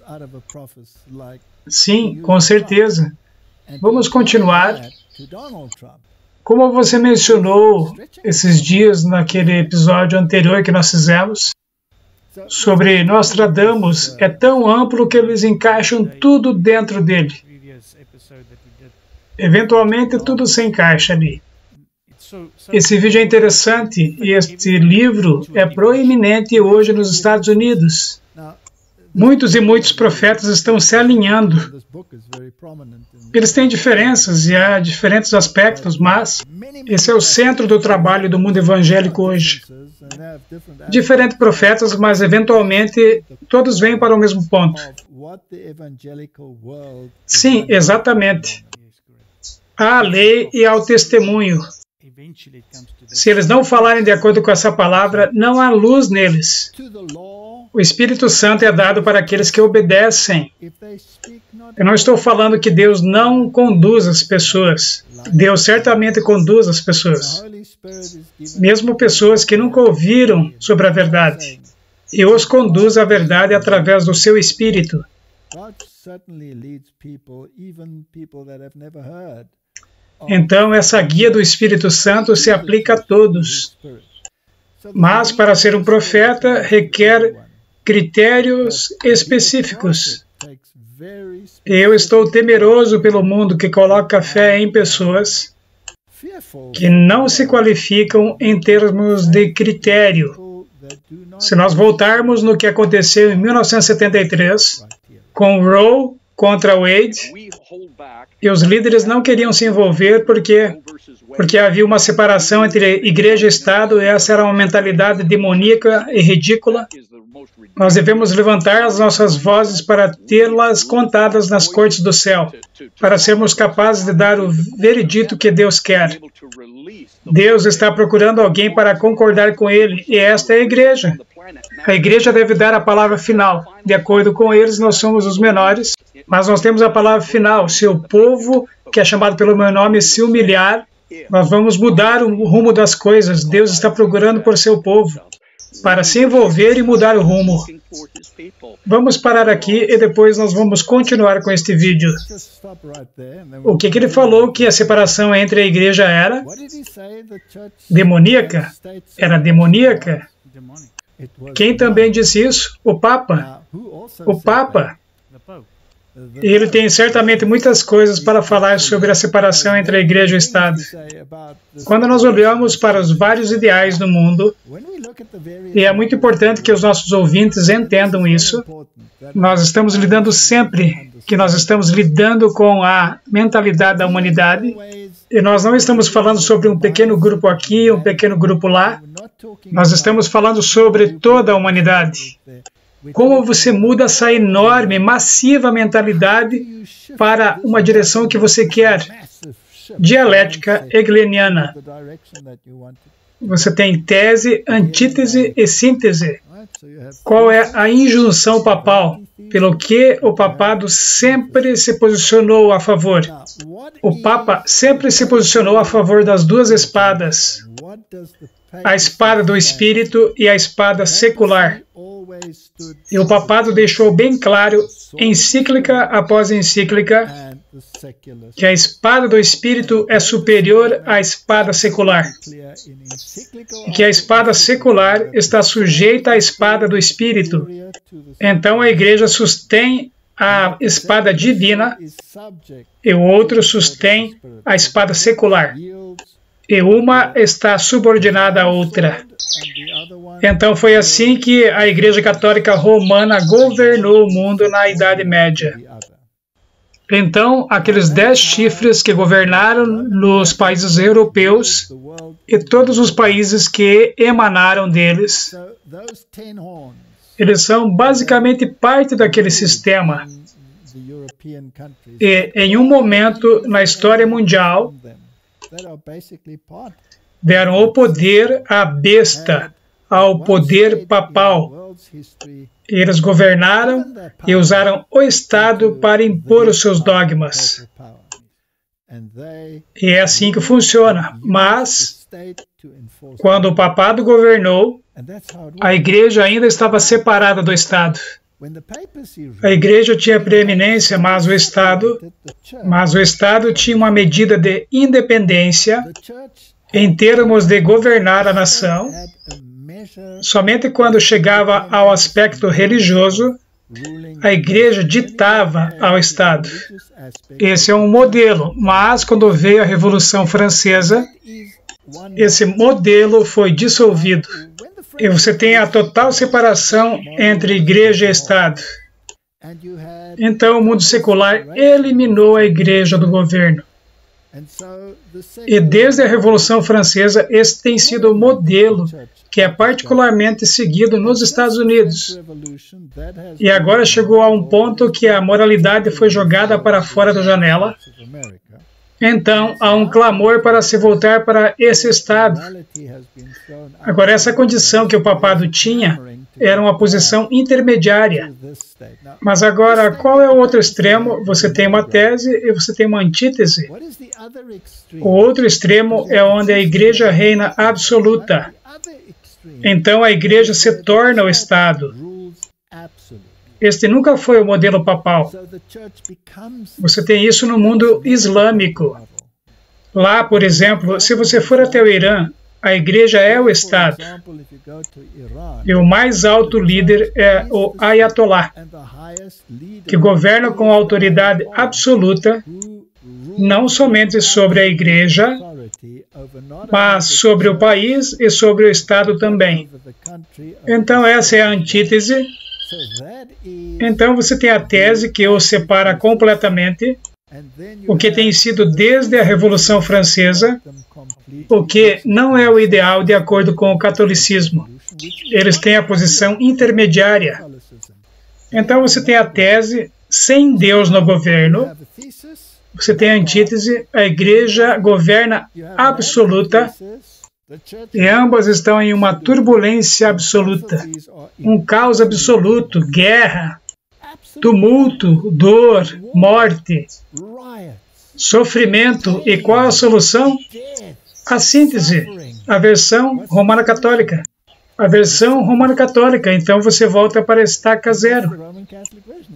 Sim, com certeza. Vamos continuar. Como você mencionou esses dias naquele episódio anterior que nós fizemos, sobre Nostradamus, é tão amplo que eles encaixam tudo dentro dele. Eventualmente tudo se encaixa ali. Esse vídeo é interessante e este livro é proeminente hoje nos Estados Unidos. Muitos e muitos profetas estão se alinhando. Eles têm diferenças e há diferentes aspectos, mas esse é o centro do trabalho do mundo evangélico hoje. Diferentes profetas, mas eventualmente todos vêm para o mesmo ponto. Sim, exatamente. Há a lei e há o testemunho. Se eles não falarem de acordo com essa palavra, não há luz neles. O Espírito Santo é dado para aqueles que obedecem. Eu não estou falando que Deus não conduz as pessoas. Deus certamente conduz as pessoas. Mesmo pessoas que nunca ouviram sobre a verdade. E os conduz à verdade através do seu Espírito. Então, essa guia do Espírito Santo se aplica a todos. Mas, para ser um profeta, requer critérios específicos. Eu estou temeroso pelo mundo que coloca fé em pessoas que não se qualificam em termos de critério. Se nós voltarmos no que aconteceu em 1973, com Roe contra Wade, e os líderes não queriam se envolver porque havia uma separação entre igreja e Estado, e essa era uma mentalidade demoníaca e ridícula. Nós devemos levantar as nossas vozes para tê-las contadas nas cortes do céu, para sermos capazes de dar o veredito que Deus quer. Deus está procurando alguém para concordar com Ele, e esta é a igreja. A igreja deve dar a palavra final. De acordo com eles, nós somos os menores, mas nós temos a palavra final. Se o povo, que é chamado pelo meu nome, se humilhar, nós vamos mudar o rumo das coisas. Deus está procurando por seu povo, para se envolver e mudar o rumo. Vamos parar aqui e depois nós vamos continuar com este vídeo. O que ele falou que a separação entre a igreja era? Demoníaca? Era demoníaca? Quem também disse isso? O Papa. O Papa. Ele tem certamente muitas coisas para falar sobre a separação entre a igreja e o Estado. Quando nós olhamos para os vários ideais do mundo, e é muito importante que os nossos ouvintes entendam isso, nós estamos lidando sempre que nós estamos lidando com a mentalidade da humanidade, e nós não estamos falando sobre um pequeno grupo aqui, um pequeno grupo lá, nós estamos falando sobre toda a humanidade. Como você muda essa enorme, massiva mentalidade para uma direção que você quer? Dialética hegeliana. Você tem tese, antítese e síntese. Qual é a injunção papal? Pelo que o papado sempre se posicionou a favor? O Papa sempre se posicionou a favor das duas espadas. A espada do espírito e a espada secular. E o papado deixou bem claro, encíclica após encíclica, que a espada do espírito é superior à espada secular. E que a espada secular está sujeita à espada do espírito. Então a igreja sustém a espada divina e o outro sustém a espada secular. E uma está subordinada à outra. Então foi assim que a Igreja Católica Romana governou o mundo na Idade Média. Então, aqueles 10 chifres que governaram nos países europeus e todos os países que emanaram deles, eles são basicamente parte daquele sistema. E em um momento na história mundial, deram o poder à besta, ao poder papal. Eles governaram e usaram o Estado para impor os seus dogmas. E é assim que funciona. Mas, quando o papado governou, a igreja ainda estava separada do Estado. A igreja tinha preeminência, mas o Estado tinha uma medida de independência em termos de governar a nação. Somente quando chegava ao aspecto religioso, a igreja ditava ao Estado. Esse é um modelo, mas quando veio a Revolução Francesa, esse modelo foi dissolvido. E você tem a total separação entre igreja e Estado. Então o mundo secular eliminou a igreja do governo. E desde a Revolução Francesa, esse tem sido o modelo que é particularmente seguido nos Estados Unidos. E agora chegou a um ponto que a moralidade foi jogada para fora da janela. Então, há um clamor para se voltar para esse Estado. Agora, essa condição que o papado tinha era uma posição intermediária. Mas agora, qual é o outro extremo? Você tem uma tese e você tem uma antítese. O outro extremo é onde a igreja reina absoluta. Então, a igreja se torna o Estado. Este nunca foi o modelo papal. Você tem isso no mundo islâmico. Lá, por exemplo, se você for até o Irã, A igreja é o Estado. E o mais alto líder é o Ayatollah, que governa com autoridade absoluta, não somente sobre a igreja, mas sobre o país e sobre o Estado também. Então essa é a antítese. Então você tem a tese que o separa completamente, o que tem sido desde a Revolução Francesa, o que não é o ideal de acordo com o catolicismo. Eles têm a posição intermediária. Então você tem a tese sem Deus no governo. Você tem a antítese, a igreja governa absoluta, e ambas estão em uma turbulência absoluta, um caos absoluto, guerra, tumulto, dor, morte, sofrimento. E qual a solução? A síntese, a versão romana católica. A versão romana católica. Então você volta para a estaca zero.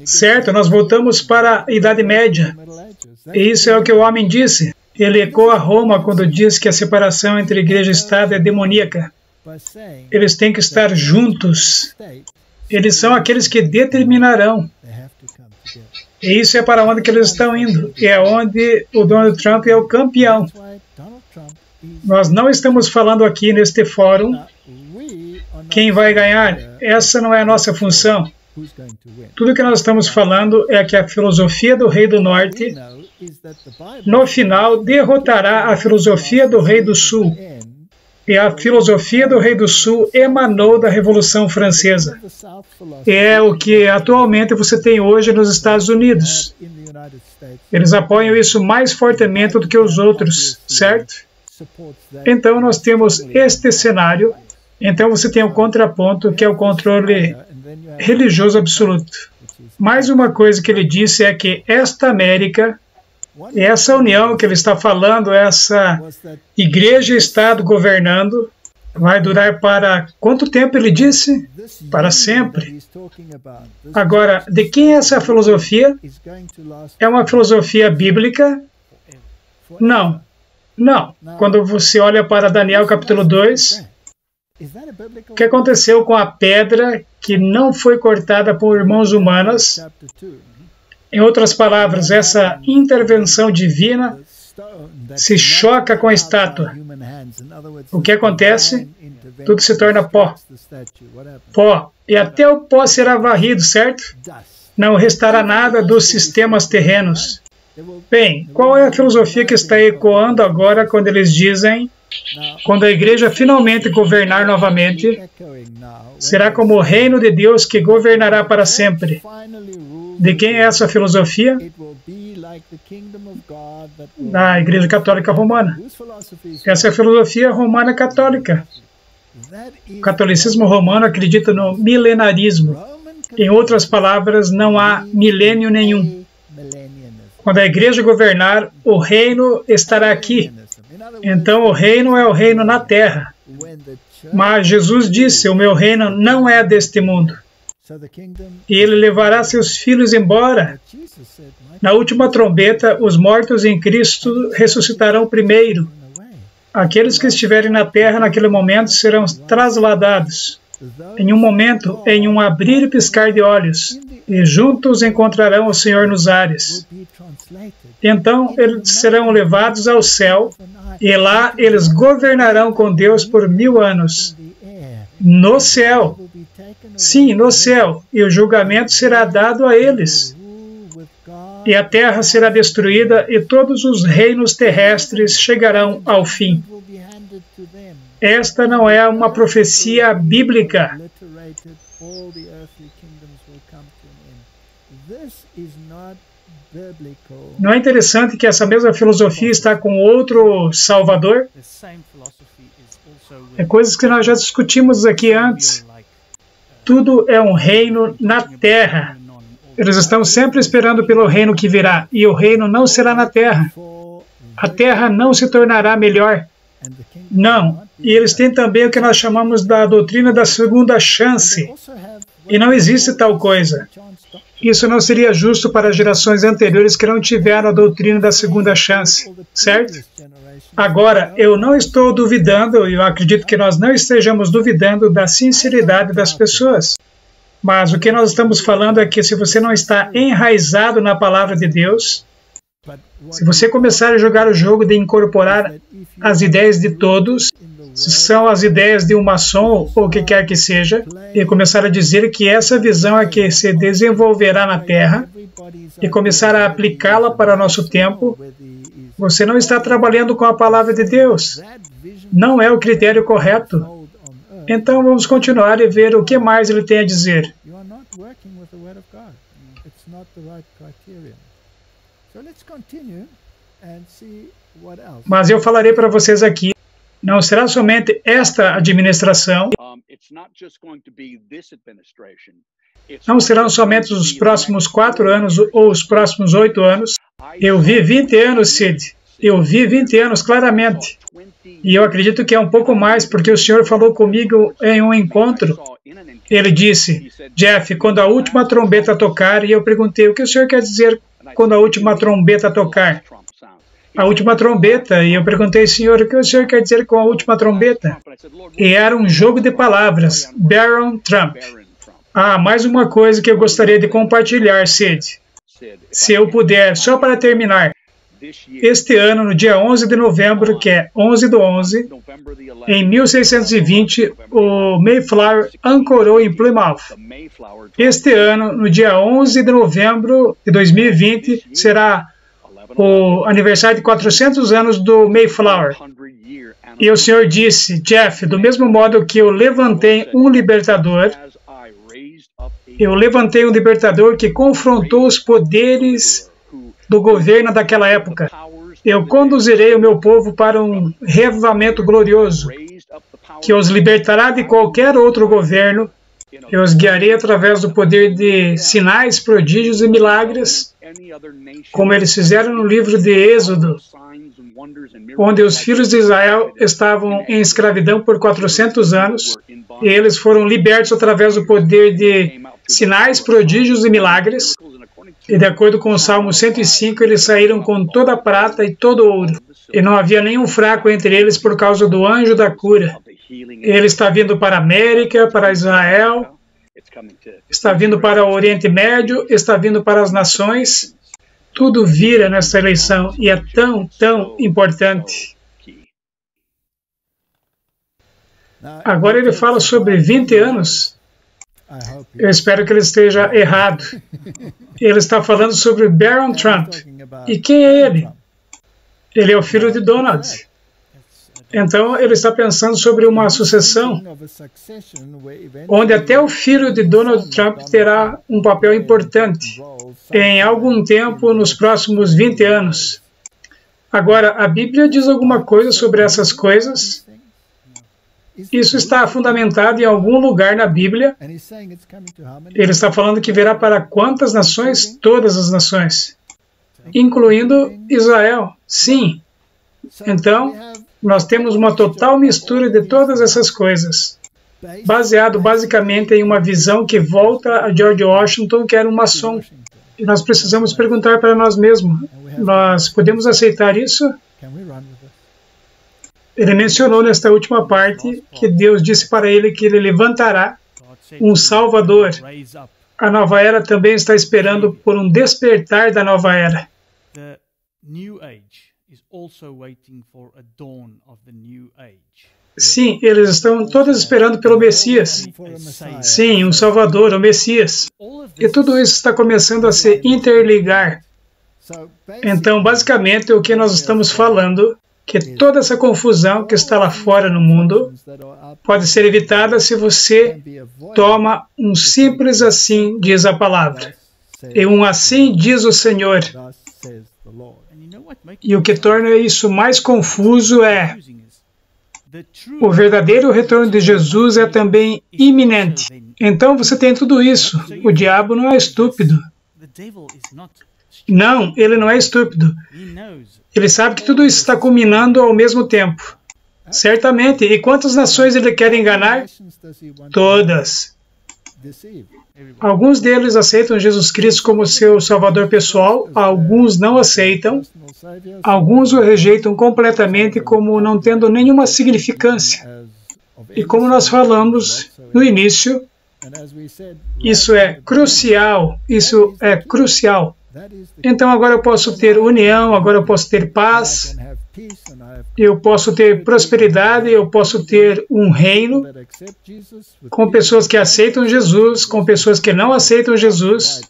Certo? Nós voltamos para a Idade Média. E isso é o que o homem disse. Ele ecoa Roma quando diz que a separação entre igreja e Estado é demoníaca. Eles têm que estar juntos. Eles são aqueles que determinarão. E isso é para onde que eles estão indo. E é onde o Donald Trump é o campeão. Nós não estamos falando aqui neste fórum quem vai ganhar. Essa não é a nossa função. Tudo que nós estamos falando é que a filosofia do Rei do Norte, no final, derrotará a filosofia do Rei do Sul. E a filosofia do Rei do Sul emanou da Revolução Francesa. É o que atualmente você tem hoje nos Estados Unidos. Eles apoiam isso mais fortemente do que os outros, certo? Então nós temos este cenário. Então você tem o contraponto, que é o controle religioso absoluto. Mais uma coisa que ele disse é que esta América, e essa união que ele está falando, essa igreja e Estado governando, vai durar para quanto tempo ele disse? Para sempre. Agora, de quem é essa filosofia? É uma filosofia bíblica? Não. Não. Quando você olha para Daniel capítulo 2, o que aconteceu com a pedra que não foi cortada por mãos humanas? Em outras palavras, essa intervenção divina se choca com a estátua. O que acontece? Tudo se torna pó. Pó. E até o pó será varrido, certo? Não restará nada dos sistemas terrenos. Bem, qual é a filosofia que está ecoando agora quando eles dizem, quando a igreja finalmente governar novamente, será como o reino de Deus que governará para sempre? De quem é essa filosofia? Da Igreja Católica Romana. Essa é a filosofia romana católica. O catolicismo romano acredita no milenarismo. Em outras palavras, não há milênio nenhum. Quando a igreja governar, o reino estará aqui. Então o reino é o reino na terra. Mas Jesus disse, o meu reino não é deste mundo. E ele levará seus filhos embora. Na última trombeta, os mortos em Cristo ressuscitarão primeiro. Aqueles que estiverem na terra naquele momento serão trasladados. Em um momento, em um abrir e piscar de olhos. E juntos encontrarão o Senhor nos ares. Então, eles serão levados ao céu, e lá eles governarão com Deus por 1000 anos. No céu. Sim, no céu. E o julgamento será dado a eles. E a terra será destruída, e todos os reinos terrestres chegarão ao fim. Esta não é uma profecia bíblica. Não é interessante que essa mesma filosofia está com outro Salvador? É coisas que nós já discutimos aqui antes. Tudo é um reino na terra. Eles estão sempre esperando pelo reino que virá, e o reino não será na terra. A terra não se tornará melhor. Não. E eles têm também o que nós chamamos da doutrina da segunda chance. E não existe tal coisa. Isso não seria justo para gerações anteriores que não tiveram a doutrina da segunda chance, certo? Agora, eu não estou duvidando, eu acredito que nós não estejamos duvidando da sinceridade das pessoas. Mas o que nós estamos falando é que se você não está enraizado na palavra de Deus, se você começar a jogar o jogo de incorporar as ideias de todos, se são as ideias de um maçom ou o que quer que seja, e começar a dizer que essa visão é que se desenvolverá na Terra, e começar a aplicá-la para o nosso tempo, você não está trabalhando com a palavra de Deus. Não é o critério correto. Então vamos continuar e ver o que mais ele tem a dizer. Mas eu falarei para vocês aqui, não será somente esta administração, não serão somente os próximos 4 anos ou os próximos 8 anos. Eu vi 20 anos, Sid. Eu vi 20 anos claramente. E eu acredito que é um pouco mais, porque o Senhor falou comigo em um encontro. Ele disse, Jeff, quando a última trombeta tocar, e eu perguntei, o que o Senhor quer dizer quando a última trombeta tocar? A última trombeta, e eu perguntei, Senhor, o que o Senhor quer dizer com a última trombeta? E era um jogo de palavras, Baron Trump. Ah, mais uma coisa que eu gostaria de compartilhar, Sid. Se eu puder, só para terminar. Este ano, no dia 11 de novembro, que é 11/11, em 1620, o Mayflower ancorou em Plymouth. Este ano, no dia 11 de novembro de 2020, será o aniversário de 400 anos do Mayflower. E o Senhor disse, Jeff, do mesmo modo que eu levantei um libertador que confrontou os poderes do governo daquela época. Eu conduzirei o meu povo para um reavivamento glorioso, que os libertará de qualquer outro governo. Eu os guiarei através do poder de sinais, prodígios e milagres, como eles fizeram no livro de Êxodo, onde os filhos de Israel estavam em escravidão por 400 anos, e eles foram libertos através do poder de sinais, prodígios e milagres. E de acordo com o Salmo 105, eles saíram com toda a prata e todo o ouro. E não havia nenhum fraco entre eles por causa do anjo da cura. Ele está vindo para a América, para Israel, está vindo para o Oriente Médio, está vindo para as nações. Tudo vira nessa eleição e é tão, tão importante. Agora ele fala sobre 20 anos. Eu espero que ele esteja errado. Ele está falando sobre Baron Trump. E quem é ele? Ele é o filho de Donald. Então, ele está pensando sobre uma sucessão onde até o filho de Donald Trump terá um papel importante em algum tempo nos próximos 20 anos. Agora, a Bíblia diz alguma coisa sobre essas coisas? Isso está fundamentado em algum lugar na Bíblia. Ele está falando que virá para quantas nações? Todas as nações, incluindo Israel. Sim. Então, nós temos uma total mistura de todas essas coisas, baseado basicamente em uma visão que volta a George Washington, que era um maçom. E nós precisamos perguntar para nós mesmos, nós podemos aceitar isso? Ele mencionou nesta última parte que Deus disse para ele que ele levantará um Salvador. A nova era também está esperando por um despertar da nova era. Sim, eles estão todos esperando pelo Messias. Sim, um Salvador, o Messias. E tudo isso está começando a se interligar. Então, basicamente, o que nós estamos falando, que toda essa confusão que está lá fora no mundo pode ser evitada se você toma um simples assim, diz a palavra. E um assim diz o Senhor. E o que torna isso mais confuso é o verdadeiro retorno de Jesus é também iminente. Então você tem tudo isso. O diabo não é estúpido. Não, ele não é estúpido. Ele sabe que tudo isso está culminando ao mesmo tempo. Certamente. E quantas nações ele quer enganar? Todas. Alguns deles aceitam Jesus Cristo como seu Salvador pessoal, alguns não aceitam, alguns o rejeitam completamente como não tendo nenhuma significância. E como nós falamos no início, isso é crucial, Então agora eu posso ter união, agora eu posso ter paz, eu posso ter prosperidade, eu posso ter um reino com pessoas que aceitam Jesus, com pessoas que não aceitam Jesus,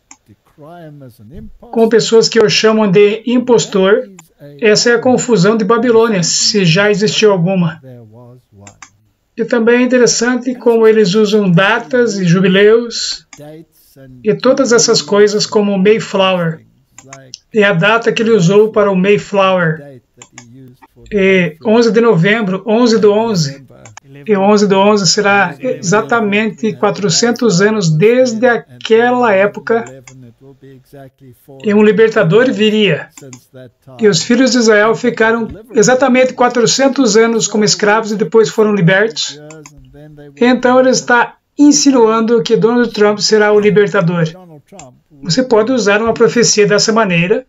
com pessoas que o chamam de impostor. Essa é a confusão de Babilônia, se já existiu alguma. E também é interessante como eles usam datas e jubileus e todas essas coisas como Mayflower. E a data que ele usou para o Mayflower. E 11 de novembro, 11 do 11. E 11 do 11 será exatamente 400 anos desde aquela época. E um libertador viria. E os filhos de Israel ficaram exatamente 400 anos como escravos e depois foram libertos. Então ele está insinuando que Donald Trump será o libertador. Você pode usar uma profecia dessa maneira.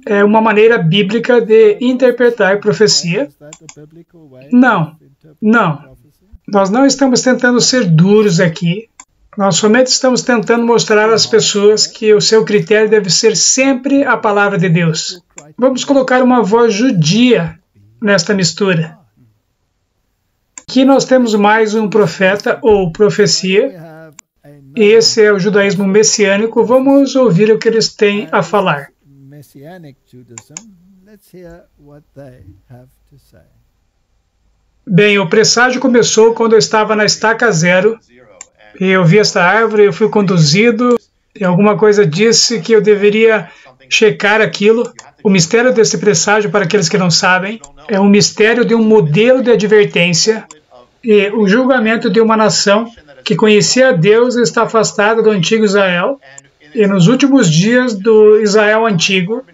É uma maneira bíblica de interpretar profecia. Não. Nós não estamos tentando ser duros aqui. Nós somente estamos tentando mostrar às pessoas que o seu critério deve ser sempre a palavra de Deus. Vamos colocar uma voz judia nesta mistura. Aqui nós temos mais um profeta ou profecia. Esse é o judaísmo messiânico. Vamos ouvir o que eles têm a falar. Bem, o presságio começou quando eu estava na estaca zero. E eu vi esta árvore, eu fui conduzido, e alguma coisa disse que eu deveria checar aquilo. O mistério desse presságio, para aqueles que não sabem, é um mistério de um modelo de advertência e o julgamento de uma nação que conhecia a Deus e está afastada do antigo Israel. E nos últimos dias do Israel antigo,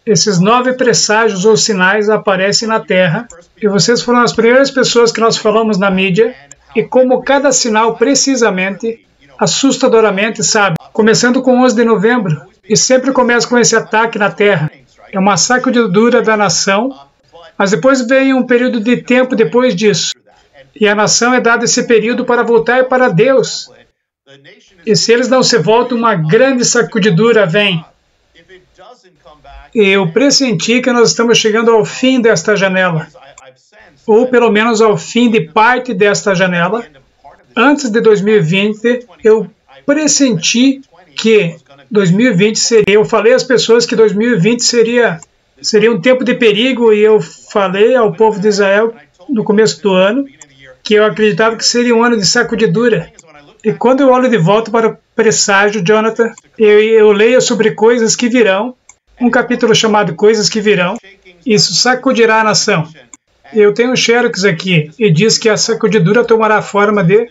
esses 9 presságios ou sinais aparecem na terra. E vocês foram as primeiras pessoas que nós falamos na mídia. E como cada sinal precisamente, assustadoramente, sabe? Começando com 11 de novembro, e sempre começa com esse ataque na terra. É uma sacudidura da nação, mas depois vem um período de tempo depois disso. E a nação é dada esse período para voltar para Deus. E se eles não se voltam, uma grande sacudidura vem. E eu pressenti que nós estamos chegando ao fim desta janela. Ou pelo menos ao fim de parte desta janela. Antes de 2020, eu pressenti que 2020 seria... Eu falei às pessoas que 2020 seria um tempo de perigo, e eu falei ao povo de Israel no começo do ano que eu acreditava que seria um ano de sacudidura. E quando eu olho de volta para o presságio, Jonathan, eu leio sobre coisas que virão, um capítulo chamado Coisas que Virão. Isso sacudirá a nação. Eu tenho um xerox aqui, e diz que a sacudidura tomará forma de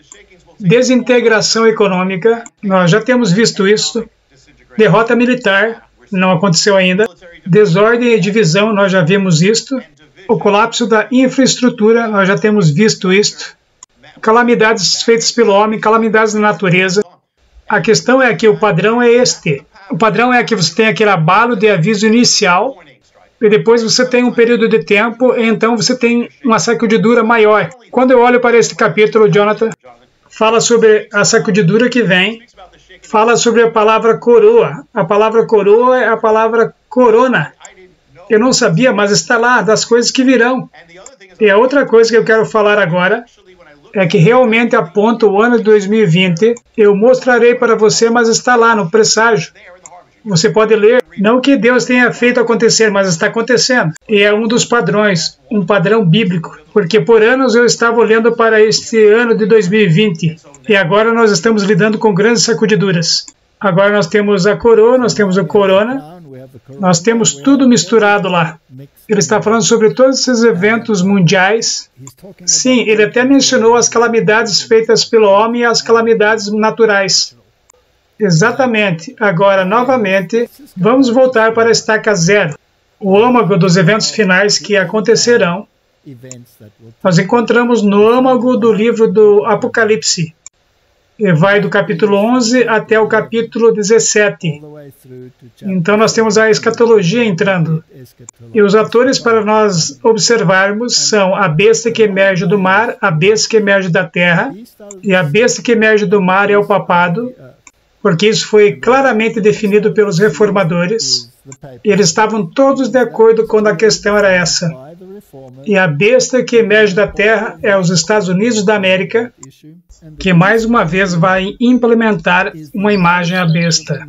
desintegração econômica. Nós já temos visto isso. Derrota militar, não aconteceu ainda. Desordem e divisão, nós já vimos isto. O colapso da infraestrutura, nós já temos visto isto. Calamidades feitas pelo homem, calamidades na natureza. A questão é que o padrão é este. O padrão é que você tem aquele abalo de aviso inicial, e depois você tem um período de tempo, e então você tem uma sacudidura maior. Quando eu olho para este capítulo, Jonathan, fala sobre a sacudidura que vem, fala sobre a palavra coroa. A palavra coroa é a palavra corona. Eu não sabia, mas está lá, das coisas que virão. E a outra coisa que eu quero falar agora é que realmente aponta o ano de 2020. Eu mostrarei para você, mas está lá no presságio. Você pode ler, não que Deus tenha feito acontecer, mas está acontecendo. E é um dos padrões, um padrão bíblico. Porque por anos eu estava olhando para este ano de 2020. E agora nós estamos lidando com grandes sacudiduras. Agora nós temos a coroa, nós temos o corona, nós temos tudo misturado lá. Ele está falando sobre todos esses eventos mundiais. Sim, ele até mencionou as calamidades feitas pelo homem e as calamidades naturais. Exatamente. Agora, novamente, vamos voltar para a estaca zero. O âmago dos eventos finais que acontecerão. Nós encontramos no âmago do livro do Apocalipse. e vai do capítulo 11 até o capítulo 17. Então nós temos a escatologia entrando. E os atores para nós observarmos são a besta que emerge do mar, a besta que emerge da terra, e a besta que emerge do mar é o papado, porque isso foi claramente definido pelos reformadores. E eles estavam todos de acordo quando a questão era essa. E a besta que emerge da terra é os Estados Unidos da América, que mais uma vez vai implementar uma imagem à besta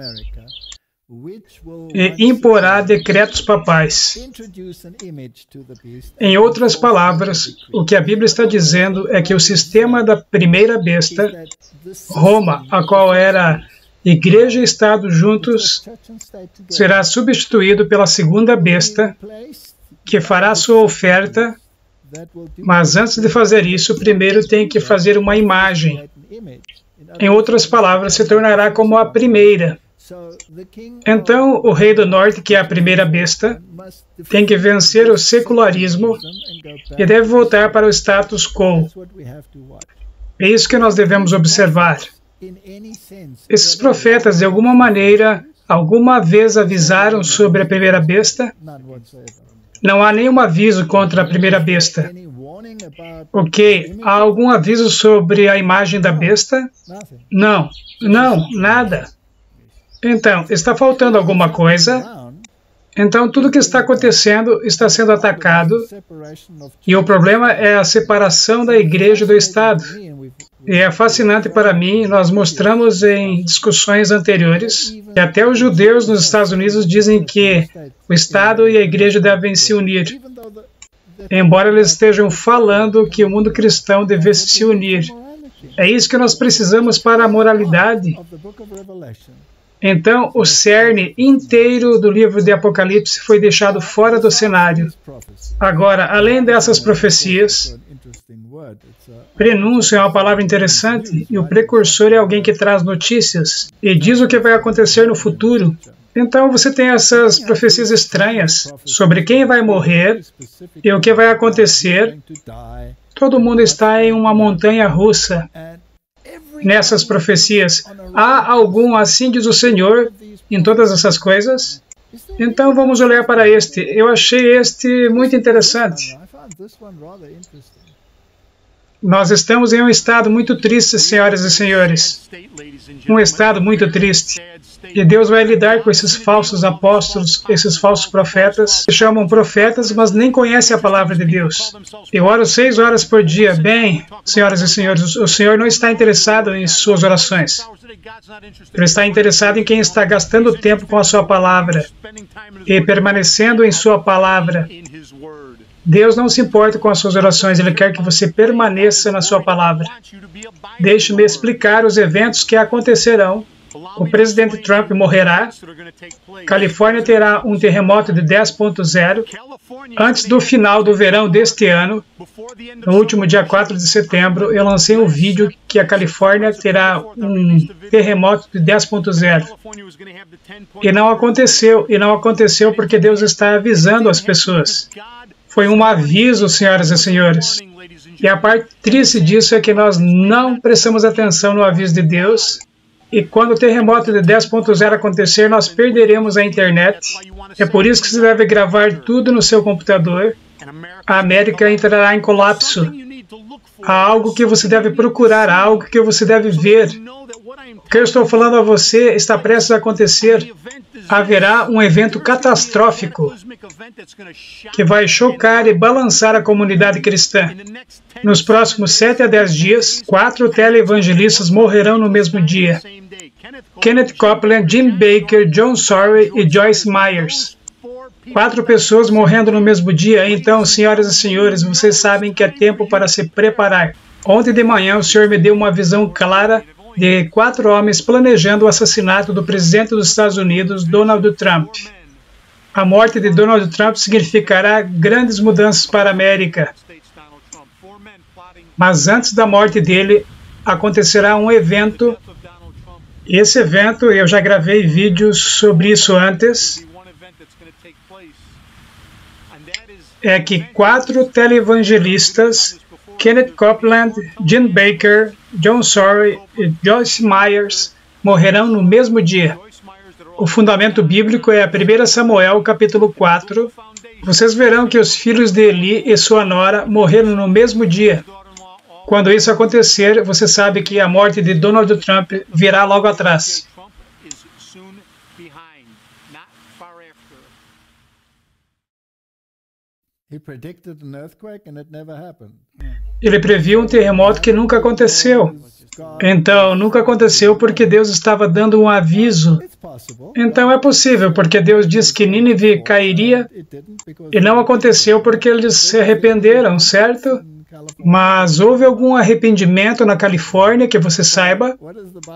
e imporá decretos papais. Em outras palavras, o que a Bíblia está dizendo é que o sistema da primeira besta, Roma, a qual era Igreja e Estado juntos, será substituído pela segunda besta, que fará sua oferta, mas antes de fazer isso, primeiro tem que fazer uma imagem. Em outras palavras, se tornará como a primeira. Então, o rei do norte, que é a primeira besta, tem que vencer o secularismo e deve voltar para o status quo. É isso que nós devemos observar. Esses profetas, de alguma maneira, alguma vez avisaram sobre a primeira besta? Não há nenhum aviso contra a primeira besta. Ok, há algum aviso sobre a imagem da besta? Não, nada. Então, está faltando alguma coisa? Então, tudo que está acontecendo está sendo atacado, e o problema é a separação da igreja do Estado. E é fascinante para mim, nós mostramos em discussões anteriores, que até os judeus nos Estados Unidos dizem que o Estado e a igreja devem se unir, embora eles estejam falando que o mundo cristão devesse se unir. É isso que nós precisamos para a moralidade. Então, o cerne inteiro do livro de Apocalipse foi deixado fora do cenário. Agora, além dessas profecias, prenúncio é uma palavra interessante, e o precursor é alguém que traz notícias e diz o que vai acontecer no futuro. Então, você tem essas profecias estranhas sobre quem vai morrer e o que vai acontecer. Todo mundo está em uma montanha russa nessas profecias. Há algum assim diz o Senhor em todas essas coisas? Então vamos olhar para este. Eu achei este muito interessante. Nós estamos em um estado muito triste, senhoras e senhores. Um estado muito triste. E Deus vai lidar com esses falsos apóstolos, esses falsos profetas, que chamam profetas, mas nem conhecem a palavra de Deus. Eu oro 6 horas por dia. Bem, senhoras e senhores, o Senhor não está interessado em suas orações. Ele está interessado em quem está gastando tempo com a sua palavra e permanecendo em sua palavra. Deus não se importa com as suas orações, Ele quer que você permaneça na sua palavra. Deixe-me explicar os eventos que acontecerão. O presidente Trump morrerá. Califórnia terá um terremoto de 10.0. Antes do final do verão deste ano, no último dia 4 de setembro, eu lancei um vídeo que a Califórnia terá um terremoto de 10.0. E não aconteceu porque Deus está avisando as pessoas. Foi um aviso, senhoras e senhores. E a parte triste disso é que nós não prestamos atenção no aviso de Deus. E quando o terremoto de 10.0 acontecer, nós perderemos a internet. É por isso que você deve gravar tudo no seu computador. A América entrará em colapso. Há algo que você deve procurar, há algo que você deve ver. O que eu estou falando a você está prestes a acontecer. Haverá um evento catastrófico que vai chocar e balançar a comunidade cristã. Nos próximos 7 a 10 dias, 4 televangelistas morrerão no mesmo dia. Kenneth Copeland, Jim Baker, John Sorry e Joyce Myers. 4 pessoas morrendo no mesmo dia. Então, senhoras e senhores, vocês sabem que é tempo para se preparar. Ontem de manhã, o Senhor me deu uma visão clara de 4 homens planejando o assassinato do presidente dos Estados Unidos, Donald Trump. A morte de Donald Trump significará grandes mudanças para a América. Mas antes da morte dele, acontecerá um evento. Esse evento, eu já gravei vídeos sobre isso antes, é que 4 televangelistas Kenneth Copeland, Jim Baker, John Sorey e Joyce Myers morrerão no mesmo dia. O fundamento bíblico é 1 Samuel, capítulo 4. Vocês verão que os filhos de Eli e sua nora morreram no mesmo dia. Quando isso acontecer, você sabe que a morte de Donald Trump virá logo atrás. Ele previu um terremoto que nunca aconteceu. Então, nunca aconteceu porque Deus estava dando um aviso. Então, é possível, porque Deus disse que Nínive cairia e não aconteceu porque eles se arrependeram, certo? Mas houve algum arrependimento na Califórnia que você saiba?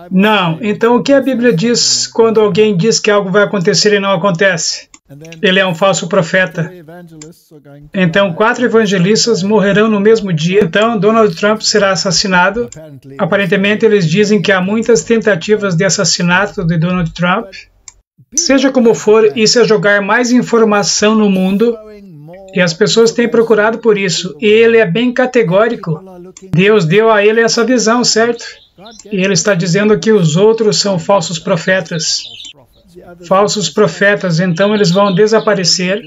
Não. Então, o que a Bíblia diz quando alguém diz que algo vai acontecer e não acontece? Ele é um falso profeta. Então, 4 evangelistas morrerão no mesmo dia. Então, Donald Trump será assassinado. Aparentemente, eles dizem que há muitas tentativas de assassinato de Donald Trump. Seja como for, isso é jogar mais informação no mundo. E as pessoas têm procurado por isso. E ele é bem categórico. Deus deu a ele essa visão, certo? E ele está dizendo que os outros são falsos profetas. Falsos profetas, então eles vão desaparecer.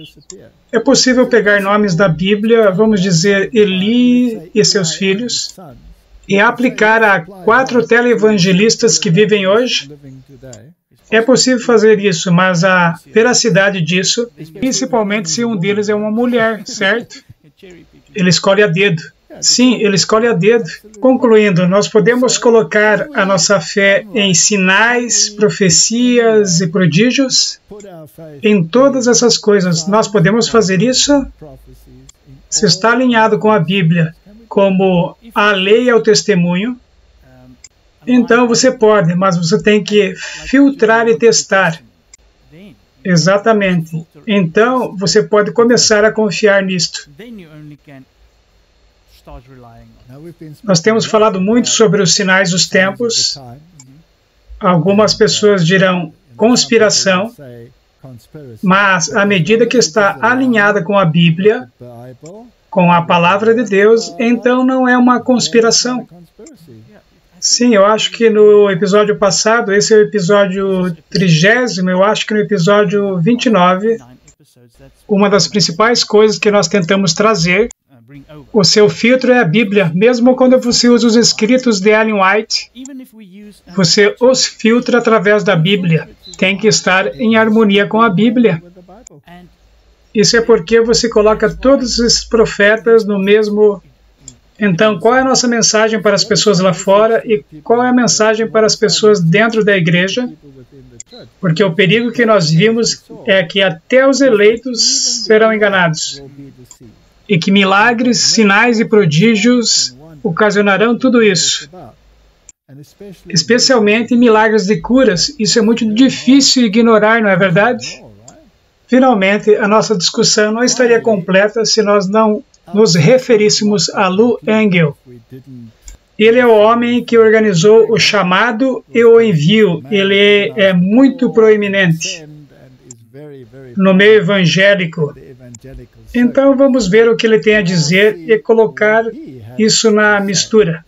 É possível pegar nomes da Bíblia, vamos dizer, Eli e seus filhos, e aplicar a 4 televangelistas que vivem hoje. É possível fazer isso, mas a veracidade disso, principalmente se um deles é uma mulher, certo? Ele escolhe a dedo. Sim, ele escolhe a dedo. Concluindo, nós podemos colocar a nossa fé em sinais, profecias e prodígios? Em todas essas coisas, nós podemos fazer isso? Se está alinhado com a Bíblia, como a lei é o testemunho, então você pode, mas você tem que filtrar e testar. Exatamente. Então, você pode começar a confiar nisto. Nós temos falado muito sobre os sinais dos tempos. Algumas pessoas dirão conspiração, mas à medida que está alinhada com a Bíblia, com a palavra de Deus, então não é uma conspiração. Sim, eu acho que no episódio passado, esse é o episódio 30º, eu acho que no episódio 29, uma das principais coisas que nós tentamos trazer, o seu filtro é a Bíblia. Mesmo quando você usa os escritos de Ellen White, você os filtra através da Bíblia. Tem que estar em harmonia com a Bíblia. Isso é porque você coloca todos esses profetas no mesmo... Então, qual é a nossa mensagem para as pessoas lá fora e qual é a mensagem para as pessoas dentro da igreja? Porque o perigo que nós vimos é que até os eleitos serão enganados. E que milagres, sinais e prodígios ocasionarão tudo isso. Especialmente milagres de curas. Isso é muito difícil ignorar, não é verdade? Finalmente, a nossa discussão não estaria completa se nós não nos referíssemos a Lou Engle. Ele é o homem que organizou o chamado e o envio. Ele é muito proeminente no meio evangélico. Então vamos ver o que ele tem a dizer e colocar isso na mistura.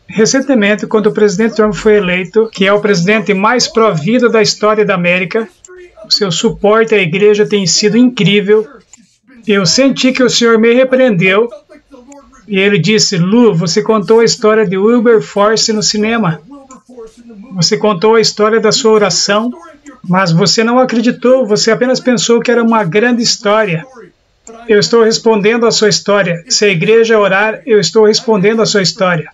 Recentemente, quando o presidente Trump foi eleito, que é o presidente mais pró-vida da história da América, seu suporte à igreja tem sido incrível. Eu senti que o Senhor me repreendeu e ele disse: Lu, você contou a história de Wilberforce no cinema. Você contou a história da sua oração, mas você não acreditou, você apenas pensou que era uma grande história. Eu estou respondendo a sua história. Se a igreja orar, eu estou respondendo a sua história.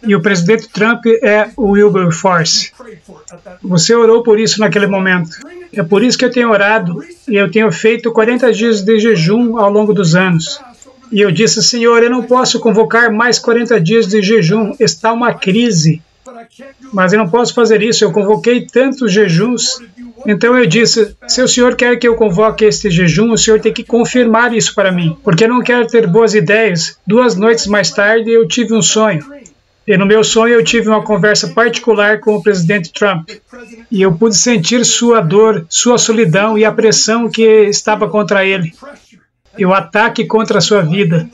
E o presidente Trump é o Wilberforce. Você orou por isso naquele momento. É por isso que eu tenho orado e eu tenho feito 40 dias de jejum ao longo dos anos. E eu disse: Senhor, eu não posso convocar mais 40 dias de jejum. Está uma crise. Mas eu não posso fazer isso. Eu convoquei tantos jejuns. Então eu disse: se o Senhor quer que eu convoque este jejum, o Senhor tem que confirmar isso para mim. Porque eu não quero ter boas ideias. 2 noites mais tarde eu tive um sonho. E no meu sonho eu tive uma conversa particular com o presidente Trump. E eu pude sentir sua dor, sua solidão e a pressão que estava contra ele. e o ataque contra a sua vida.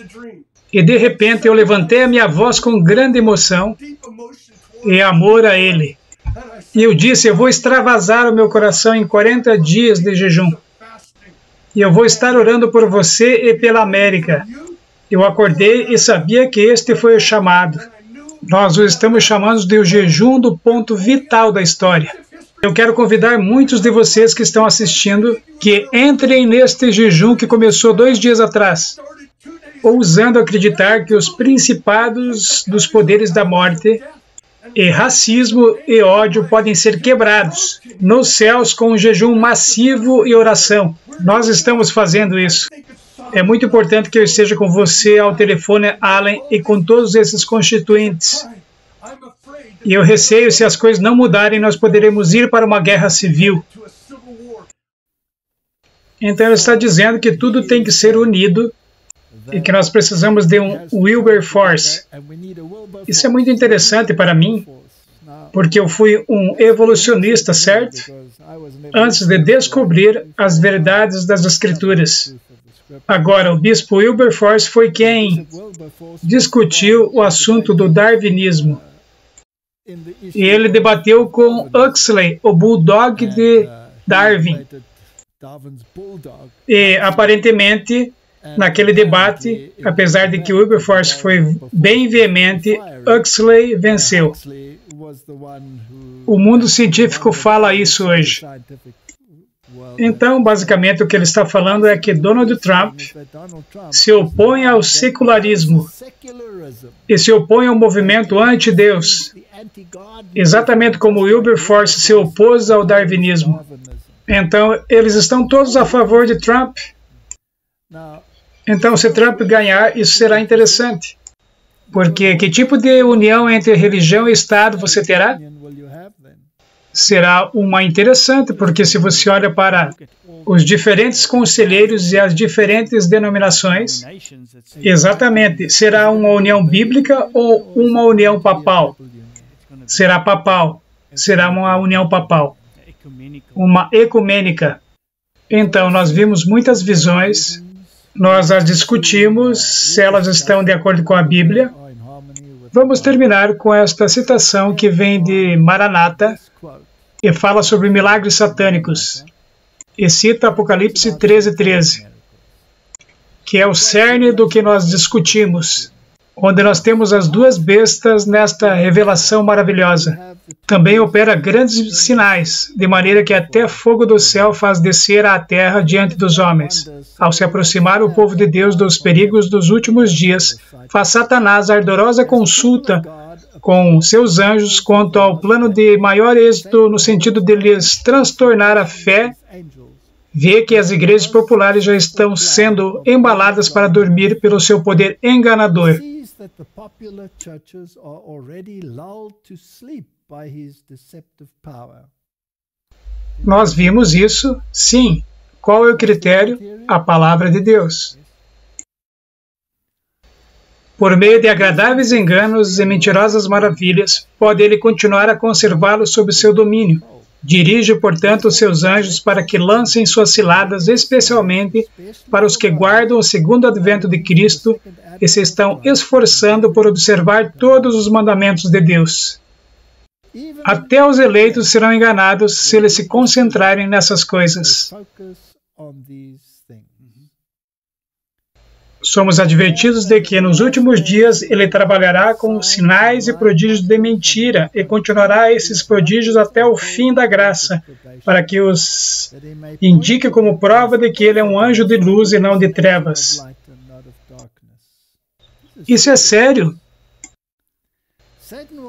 E de repente eu levantei a minha voz com grande emoção e amor a Ele. E eu disse, eu vou extravasar o meu coração em 40 dias de jejum. E eu vou estar orando por você e pela América. Eu acordei e sabia que este foi o chamado. Nós o estamos chamando de o jejum do ponto vital da história. Eu quero convidar muitos de vocês que estão assistindo que entrem neste jejum que começou 2 dias atrás, ousando acreditar que os principados dos poderes da morte e racismo e ódio podem ser quebrados nos céus com um jejum massivo e oração. Nós estamos fazendo isso. É muito importante que eu esteja com você ao telefone, Allen, e com todos esses constituintes. E eu receio, se as coisas não mudarem, nós poderemos ir para uma guerra civil. Então ele está dizendo que tudo tem que ser unido e que nós precisamos de um Wilberforce. Isso é muito interessante para mim, porque eu fui um evolucionista, certo? Antes de descobrir as verdades das Escrituras. Agora, o bispo Wilberforce foi quem discutiu o assunto do darwinismo. E ele debateu com Huxley, o bulldog de Darwin. E, aparentemente, naquele debate, apesar de que Wilberforce foi bem veemente, Huxley venceu. O mundo científico fala isso hoje. Então, basicamente, o que ele está falando é que Donald Trump se opõe ao secularismo e se opõe ao movimento anti-Deus, exatamente como Wilberforce se opôs ao darwinismo. Então, eles estão todos a favor de Trump. Então, se Trump ganhar, isso será interessante. Porque que tipo de união entre religião e Estado você terá? Será uma interessante, porque se você olha para os diferentes conselheiros e as diferentes denominações, exatamente, será uma união bíblica ou uma união papal? Será papal. Será uma união papal. Uma ecumênica. Então, nós vimos muitas visões, nós as discutimos, se elas estão de acordo com a Bíblia. Vamos terminar com esta citação que vem de Maranata e fala sobre milagres satânicos. E cita Apocalipse 13:13, que é o cerne do que nós discutimos, onde nós temos as duas bestas nesta revelação maravilhosa. Também opera grandes sinais, de maneira que até fogo do céu faz descer à terra diante dos homens. Ao se aproximar o povo de Deus dos perigos dos últimos dias, faz Satanás ardorosa consulta com seus anjos quanto ao plano de maior êxito no sentido de lhes transtornar a fé. Vê que as igrejas populares já estão sendo embaladas para dormir pelo seu poder enganador. Nós vimos isso, sim. Qual é o critério? A palavra de Deus. Por meio de agradáveis enganos e mentirosas maravilhas, pode ele continuar a conservá-los sob seu domínio. Dirige, portanto, os seus anjos para que lancem suas ciladas, especialmente para os que guardam o segundo advento de Cristo e se estão esforçando por observar todos os mandamentos de Deus. Até os eleitos serão enganados se eles se concentrarem nessas coisas. Somos advertidos de que nos últimos dias ele trabalhará com sinais e prodígios de mentira e continuará esses prodígios até o fim da graça, para que os indique como prova de que ele é um anjo de luz e não de trevas. Isso é sério.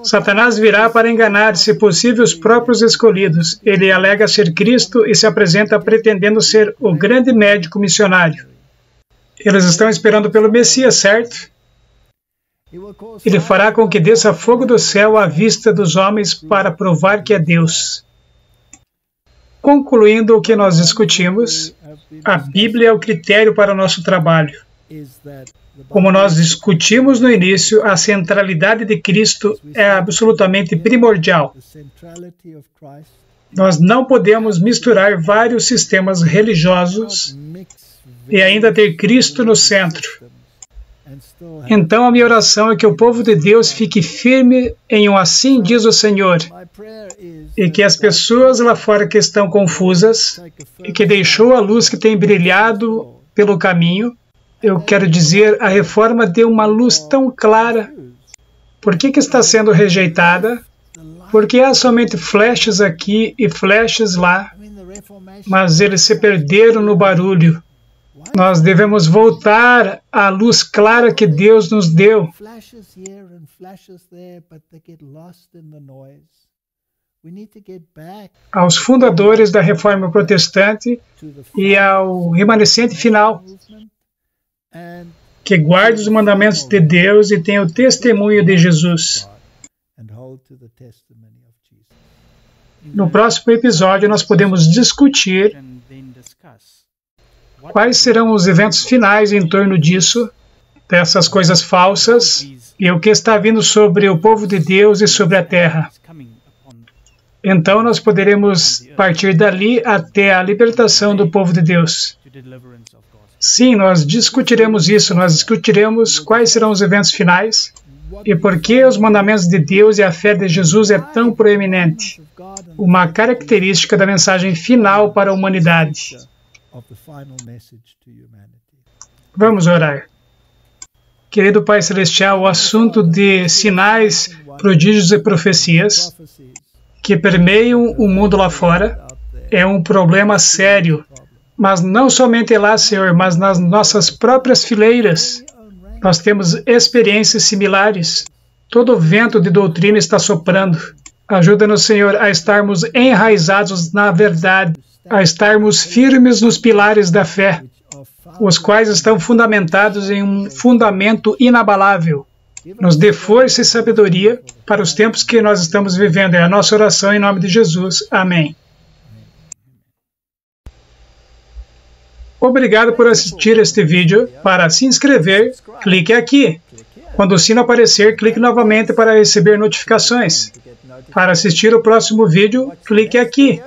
Satanás virá para enganar, se possível, os próprios escolhidos. Ele alega ser Cristo e se apresenta pretendendo ser o grande médico missionário. Eles estão esperando pelo Messias, certo? Ele fará com que desça fogo do céu à vista dos homens para provar que é Deus. Concluindo o que nós discutimos, a Bíblia é o critério para o nosso trabalho. Como nós discutimos no início, a centralidade de Cristo é absolutamente primordial. Nós não podemos misturar vários sistemas religiosos e ainda ter Cristo no centro. Então a minha oração é que o povo de Deus fique firme em um assim diz o Senhor, e que as pessoas lá fora que estão confusas, e que deixou a luz que tem brilhado pelo caminho, eu quero dizer, a reforma deu uma luz tão clara. Por que está sendo rejeitada? Porque há somente flechas aqui e flechas lá, mas eles se perderam no barulho. Nós devemos voltar à luz clara que Deus nos deu. Aos fundadores da Reforma Protestante e ao remanescente final, que guarde os mandamentos de Deus e tenha o testemunho de Jesus. No próximo episódio, nós podemos discutir quais serão os eventos finais em torno disso, dessas coisas falsas, e o que está vindo sobre o povo de Deus e sobre a terra. Então, nós poderemos partir dali até a libertação do povo de Deus. Sim, nós discutiremos isso, nós discutiremos quais serão os eventos finais e por que os mandamentos de Deus e a fé de Jesus é tão proeminente. Uma característica da mensagem final para a humanidade. Vamos orar. Querido Pai Celestial, o assunto de sinais, prodígios e profecias que permeiam o mundo lá fora é um problema sério. Mas não somente lá, Senhor, mas nas nossas próprias fileiras. Nós temos experiências similares. Todo vento de doutrina está soprando. Ajuda-nos, Senhor, a estarmos enraizados na verdade, a estarmos firmes nos pilares da fé, os quais estão fundamentados em um fundamento inabalável. Nos dê força e sabedoria para os tempos que nós estamos vivendo. É a nossa oração em nome de Jesus. Amém. Obrigado por assistir este vídeo. Para se inscrever, clique aqui. Quando o sino aparecer, clique novamente para receber notificações. Para assistir o próximo vídeo, clique aqui.